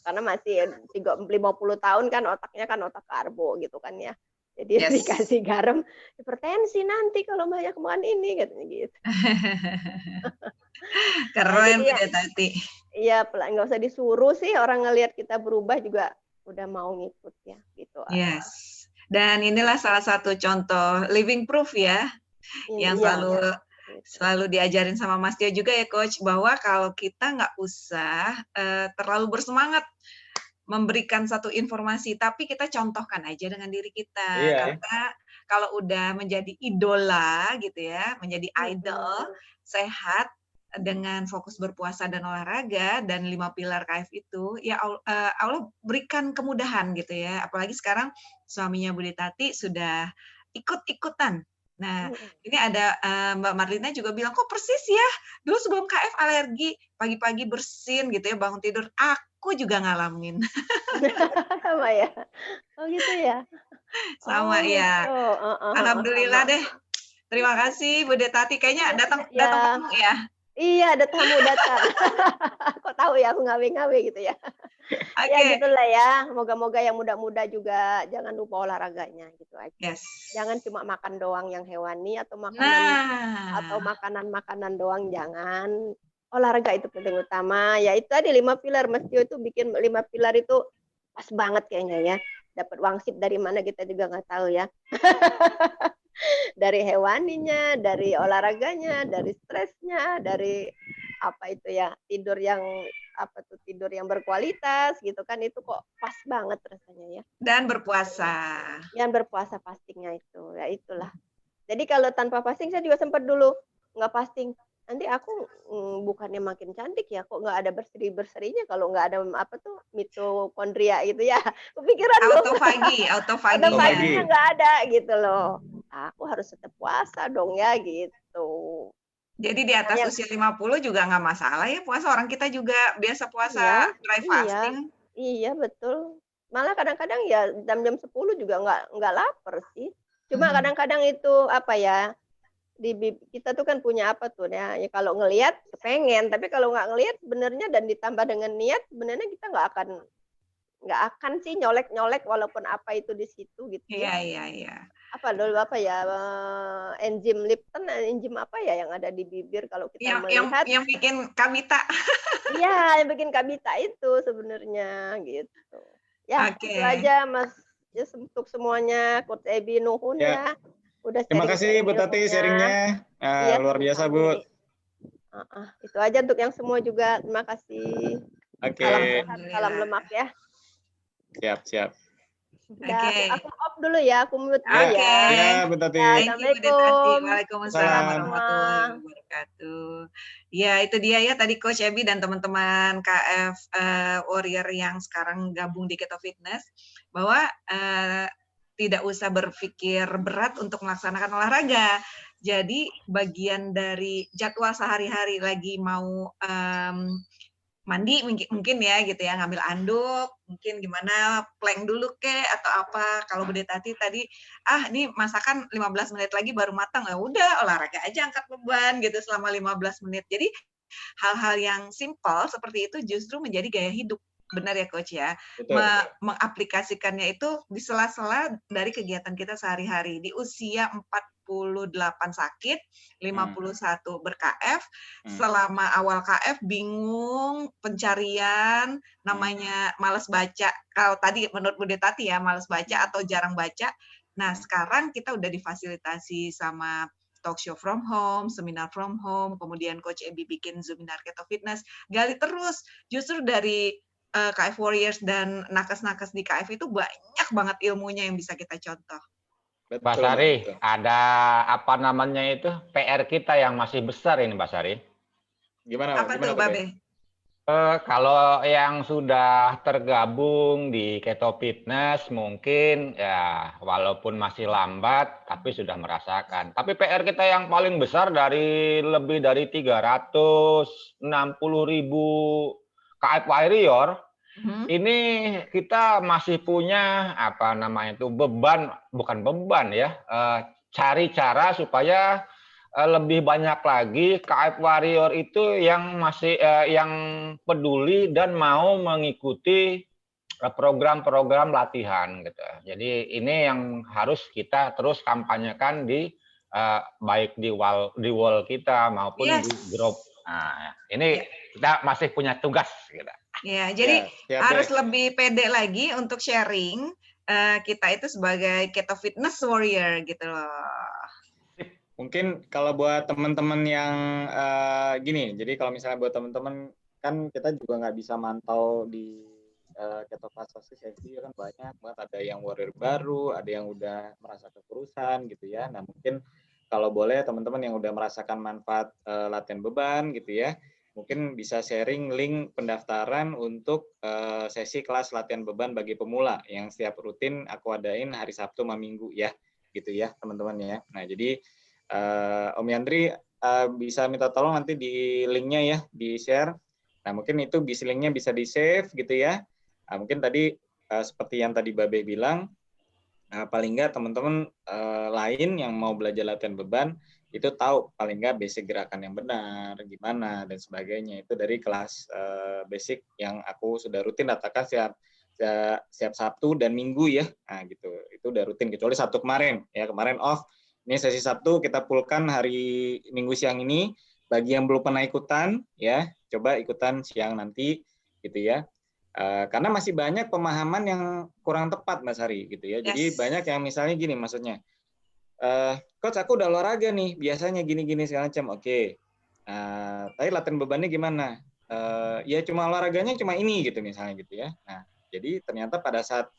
[SPEAKER 2] Karena masih 50 tahun kan otaknya kan otak karbo gitu kan ya. Jadi dikasih garam hipertensi nanti kalau banyak makan ini katanya gitu.
[SPEAKER 1] Keren ya, Tati.
[SPEAKER 2] Iya, nggak usah disuruh sih orang ngelihat kita berubah juga udah mau ngikut ya gitu.
[SPEAKER 1] Yes. Dan inilah salah satu contoh living proof ya yang selalu diajarin sama Mas Tio juga ya Coach, bahwa kalau kita nggak usah terlalu bersemangat memberikan satu informasi, tapi kita contohkan aja dengan diri kita. Karena kalau udah menjadi idola gitu ya, menjadi idol, sehat, dengan fokus berpuasa dan olahraga, dan 5 pilar KF itu, ya Allah berikan kemudahan gitu ya. Apalagi sekarang suaminya Budi Tati sudah ikut-ikutan. Nah, ini ada Mbak Marlina juga bilang, kok persis ya, dulu sebelum KF alergi, pagi-pagi bersin gitu ya, bangun tidur, aku juga ngalamin.
[SPEAKER 2] Sama ya? Oh gitu ya?
[SPEAKER 1] Sama ya. Alhamdulillah deh. Terima kasih Bu Tati, kayaknya datang tamu ya?
[SPEAKER 2] Iya, ada tamu datang. Kok tahu ya aku ngawe-ngawe gitu ya? Ya gitulah ya. Moga-moga yang muda-muda juga jangan lupa olahraganya gitu aja. Jangan cuma makan doang yang hewani atau makanan doang, jangan. Olahraga itu penting utama. Ya itu tadi 5 pilar. Mas Tio itu bikin 5 pilar itu pas banget kayaknya ya. Dapat wangsit dari mana kita juga nggak tahu ya. Dari hewaninya, dari olahraganya, dari stresnya, dari apa itu ya, tidur yang berkualitas gitu kan, itu kok pas banget rasanya ya.
[SPEAKER 1] Dan berpuasa.
[SPEAKER 2] Yang berpuasa fastingnya itu, ya itulah. Jadi kalau tanpa fasting saya juga sempat dulu nggak fasting. Nanti aku bukannya makin cantik ya, kok nggak ada berseri-berserinya kalau nggak ada mitokondria gitu ya. Kepikiran autofaginya nggak ada gitu loh. Aku harus tetap puasa dong ya gitu.
[SPEAKER 1] Jadi di atas usia 50 juga nggak masalah ya puasa. Orang kita juga biasa puasa dry fasting.
[SPEAKER 2] Iya betul. Malah kadang-kadang ya jam-jam 10 juga nggak lapar sih. Cuma kadang-kadang itu apa ya, kita tuh kan punya apa tuh ya, kalau ngelihat kepengen, tapi kalau nggak ngelihat sebenarnya dan ditambah dengan niat sebenarnya kita nggak akan sih nyolek walaupun apa itu di situ gitu.
[SPEAKER 1] Iya.
[SPEAKER 2] Apa ya enzim Lipton, enzim apa ya yang ada di bibir kalau kita melihat
[SPEAKER 1] yang bikin kabita.
[SPEAKER 2] Iya, yang bikin kabita itu sebenarnya gitu. Ya, itu aja Mas. Ya, untuk semuanya Coach Ebi nuhun ya. Udah
[SPEAKER 3] terima kasih Bu Tati sharingnya. Luar biasa Bu.
[SPEAKER 2] Itu aja untuk yang semua juga. Terima kasih. Salam sehat, salam lemak ya.
[SPEAKER 3] Siap.
[SPEAKER 2] Aku off dulu ya, aku mute dulu ya.
[SPEAKER 3] Ya, Bu Tati.
[SPEAKER 2] Assalamualaikum.
[SPEAKER 1] Waalaikumsalam warahmatullahi wabarakatuh. wabarakatuh. Ya, itu dia ya tadi Coach Ebi dan teman-teman KF Warrior yang sekarang gabung di Keto Fitness, bahwa tidak usah berpikir berat untuk melaksanakan olahraga. Jadi bagian dari jadwal sehari-hari, lagi mau mandi mungkin ya gitu ya, ngambil anduk, mungkin gimana plank dulu kek atau apa. Kalau Bude Tati tadi, ini masakan 15 menit lagi baru matang, ya udah olahraga aja, angkat beban gitu selama 15 menit. Jadi hal-hal yang simpel seperti itu justru menjadi gaya hidup. Benar ya Coach ya? Mengaplikasikannya itu di sela-sela dari kegiatan kita sehari-hari. Di usia 48 sakit, 51 ber-KF, selama awal KF bingung, pencarian, namanya malas baca. Kalau tadi menurut Bude Tati ya, malas baca atau jarang baca. Nah, sekarang kita udah difasilitasi sama talk show from home, seminar from home, kemudian Coach Ebi bikin Zoominar Keto Fitness, gali terus. Justru dari KF Warriors dan nakes-nakes di KF itu banyak banget ilmunya yang bisa kita contoh.
[SPEAKER 5] Mbak Sari, ada apa namanya itu PR kita yang masih besar ini Mbak Sari.
[SPEAKER 3] Gimana?
[SPEAKER 1] Apa tuh, Babe?
[SPEAKER 5] Kalau yang sudah tergabung di Keto Fitness mungkin ya walaupun masih lambat tapi sudah merasakan. Tapi PR kita yang paling besar dari lebih dari 360.000 KF Warrior, ini kita masih punya apa namanya itu beban, bukan beban ya, cari cara supaya lebih banyak lagi KF Warrior itu yang masih yang peduli dan mau mengikuti program-program latihan gitu. Jadi ini yang harus kita terus kampanyekan di baik di wall kita maupun di grup. Nah, ini kita masih punya tugas gitu.
[SPEAKER 1] Ya, jadi harus lebih pede lagi untuk sharing kita itu sebagai Keto Fitness Warrior gitu loh.
[SPEAKER 3] Mungkin kalau buat teman-teman yang gini, jadi kalau misalnya buat teman-teman kan kita juga nggak bisa mantau di Keto Fitness sesi kan banyak banget, ada yang warrior baru, ada yang udah merasa kekurusan gitu ya. Nah mungkin kalau boleh teman-teman yang udah merasakan manfaat latihan beban gitu ya, mungkin bisa sharing link pendaftaran untuk sesi kelas latihan beban bagi pemula yang setiap rutin aku adain hari Sabtu sama Minggu ya, gitu ya teman-teman ya. Nah jadi Om Yandri bisa minta tolong nanti di linknya ya, di share. Nah mungkin itu linknya bisa di save gitu ya. Nah, mungkin tadi seperti yang tadi Babe bilang, paling nggak teman-teman lain yang mau belajar latihan beban itu tahu paling nggak basic gerakan yang benar gimana dan sebagainya. Itu dari kelas basic yang aku sudah rutin datakan setiap Sabtu dan Minggu ya. Nah gitu, itu udah rutin kecuali Sabtu kemarin ya, kemarin off. Ini sesi Sabtu kita pulkan hari Minggu siang ini. Bagi yang belum pernah ikutan ya, coba ikutan siang nanti gitu ya. Karena masih banyak pemahaman yang kurang tepat Mas Hari gitu ya. Jadi banyak yang misalnya gini maksudnya, Coach aku udah olahraga nih, biasanya gini-gini segala macam. Oke. Tapi latihan bebannya gimana? Ya cuma olahraganya cuma ini gitu misalnya gitu ya. Nah, jadi ternyata pada saat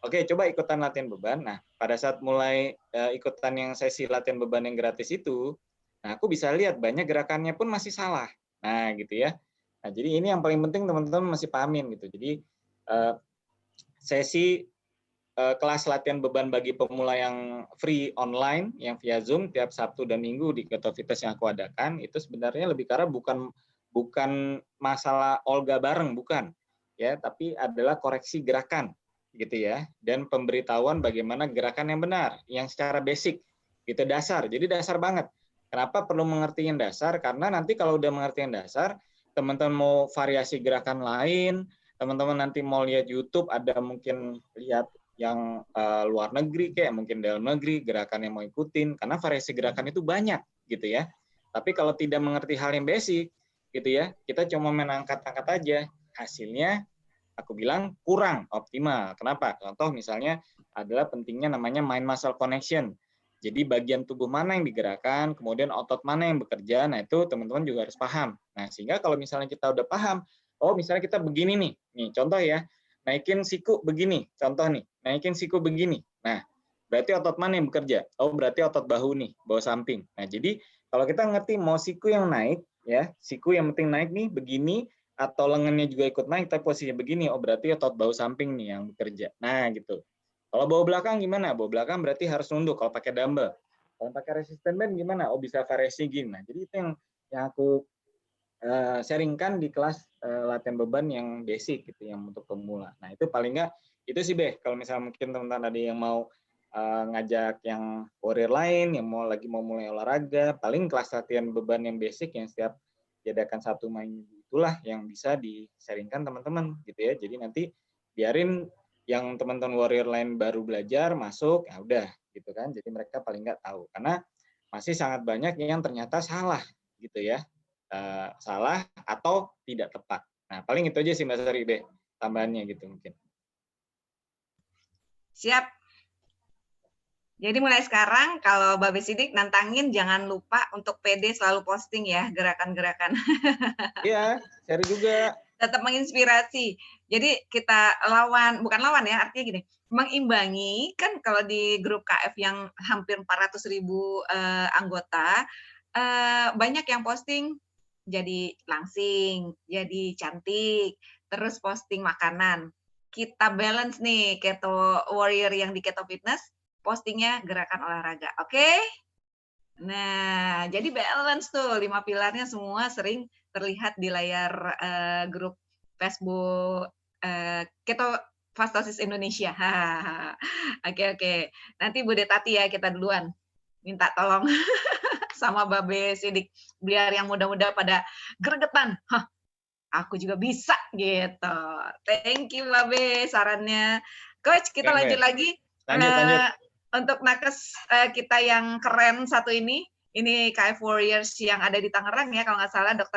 [SPEAKER 3] coba ikutan latihan beban. Nah, pada saat mulai ikutan yang sesi latihan beban yang gratis itu, nah aku bisa lihat banyak gerakannya pun masih salah. Nah, gitu ya. Nah, jadi ini yang paling penting teman-teman masih pahamin gitu. Jadi sesi kelas latihan beban bagi pemula yang free online, yang via Zoom tiap Sabtu dan Minggu di Keto Fitness yang aku adakan, itu sebenarnya lebih karena bukan masalah olga bareng, bukan. Ya, tapi adalah koreksi gerakan gitu ya, dan pemberitahuan bagaimana gerakan yang benar, yang secara basic, gitu dasar. Jadi dasar banget. Kenapa perlu mengerti yang dasar? Karena nanti kalau udah mengerti yang dasar, teman-teman mau variasi gerakan lain, teman-teman nanti mau lihat YouTube, ada mungkin lihat yang luar negeri kayak mungkin dalam negeri gerakan yang mau ikutin, karena variasi gerakan itu banyak gitu ya. Tapi kalau tidak mengerti hal yang basic gitu ya, kita cuma main angkat-angkat aja, hasilnya aku bilang kurang optimal. Kenapa? Contoh misalnya adalah pentingnya namanya mind muscle connection. Jadi bagian tubuh mana yang digerakkan, kemudian otot mana yang bekerja, nah itu teman-teman juga harus paham. Nah sehingga kalau misalnya kita udah paham, oh misalnya kita begini nih contoh ya, naikin siku begini, contoh nih, naikin siku begini. Nah berarti otot mana yang bekerja? Oh berarti otot bahu nih, bahu samping. Nah jadi Kalau kita ngerti mau siku yang naik, ya, siku yang penting naik nih begini, atau lengannya juga ikut naik tapi posisinya begini, oh berarti otot bahu samping nih yang bekerja. Nah gitu. Kalau bahu belakang gimana? Bahu belakang berarti harus nunduk kalau pakai dumbbell. Kalau pakai resistance band gimana? Oh bisa variasi gini. Nah jadi itu yang aku sharingkan di kelas latihan beban yang basic gitu, yang untuk pemula. Nah itu paling nggak itu sih Beh. Kalau misalnya mungkin teman-teman ada yang mau ngajak yang warrior lain, yang lagi mau mulai olahraga, paling kelas latihan beban yang basic yang setiap diadakan Sabtu Minggu itulah yang bisa di-sharingkan teman-teman gitu ya. Jadi nanti biarin yang teman-teman warrior lain baru belajar masuk, ya udah gitu kan. Jadi mereka paling nggak tahu karena masih sangat banyak yang ternyata salah gitu ya. Salah atau tidak tepat. Nah, paling itu aja sih Mbak Sari deh tambahannya gitu mungkin.
[SPEAKER 1] Siap. Jadi mulai sekarang kalau Babe Sidik nantangin jangan lupa untuk PD selalu posting ya gerakan-gerakan.
[SPEAKER 3] Iya, share juga.
[SPEAKER 1] Tetap menginspirasi. Jadi kita bukan lawan ya, artinya gini, mengimbangi kan kalau di grup KF yang hampir 400.000 anggota, banyak yang posting jadi langsing, jadi cantik, terus posting makanan. Kita balance nih keto warrior yang di Keto Fitness, postingnya gerakan olahraga, oke? Nah, jadi balance tuh 5 pilarnya semua sering terlihat di layar grup Facebook Keto Fastosis Indonesia. Oke. Nanti Bude Tati ya kita duluan minta tolong sama Babe Sidik biar yang muda-muda pada gregetan. Hah, aku juga bisa gitu. Thank you Babe sarannya. Coach, kita lanjut lagi.
[SPEAKER 3] Lanjut.
[SPEAKER 1] Untuk nakes kita yang keren satu ini KF Warriors yang ada di Tangerang ya, kalau nggak salah Dr.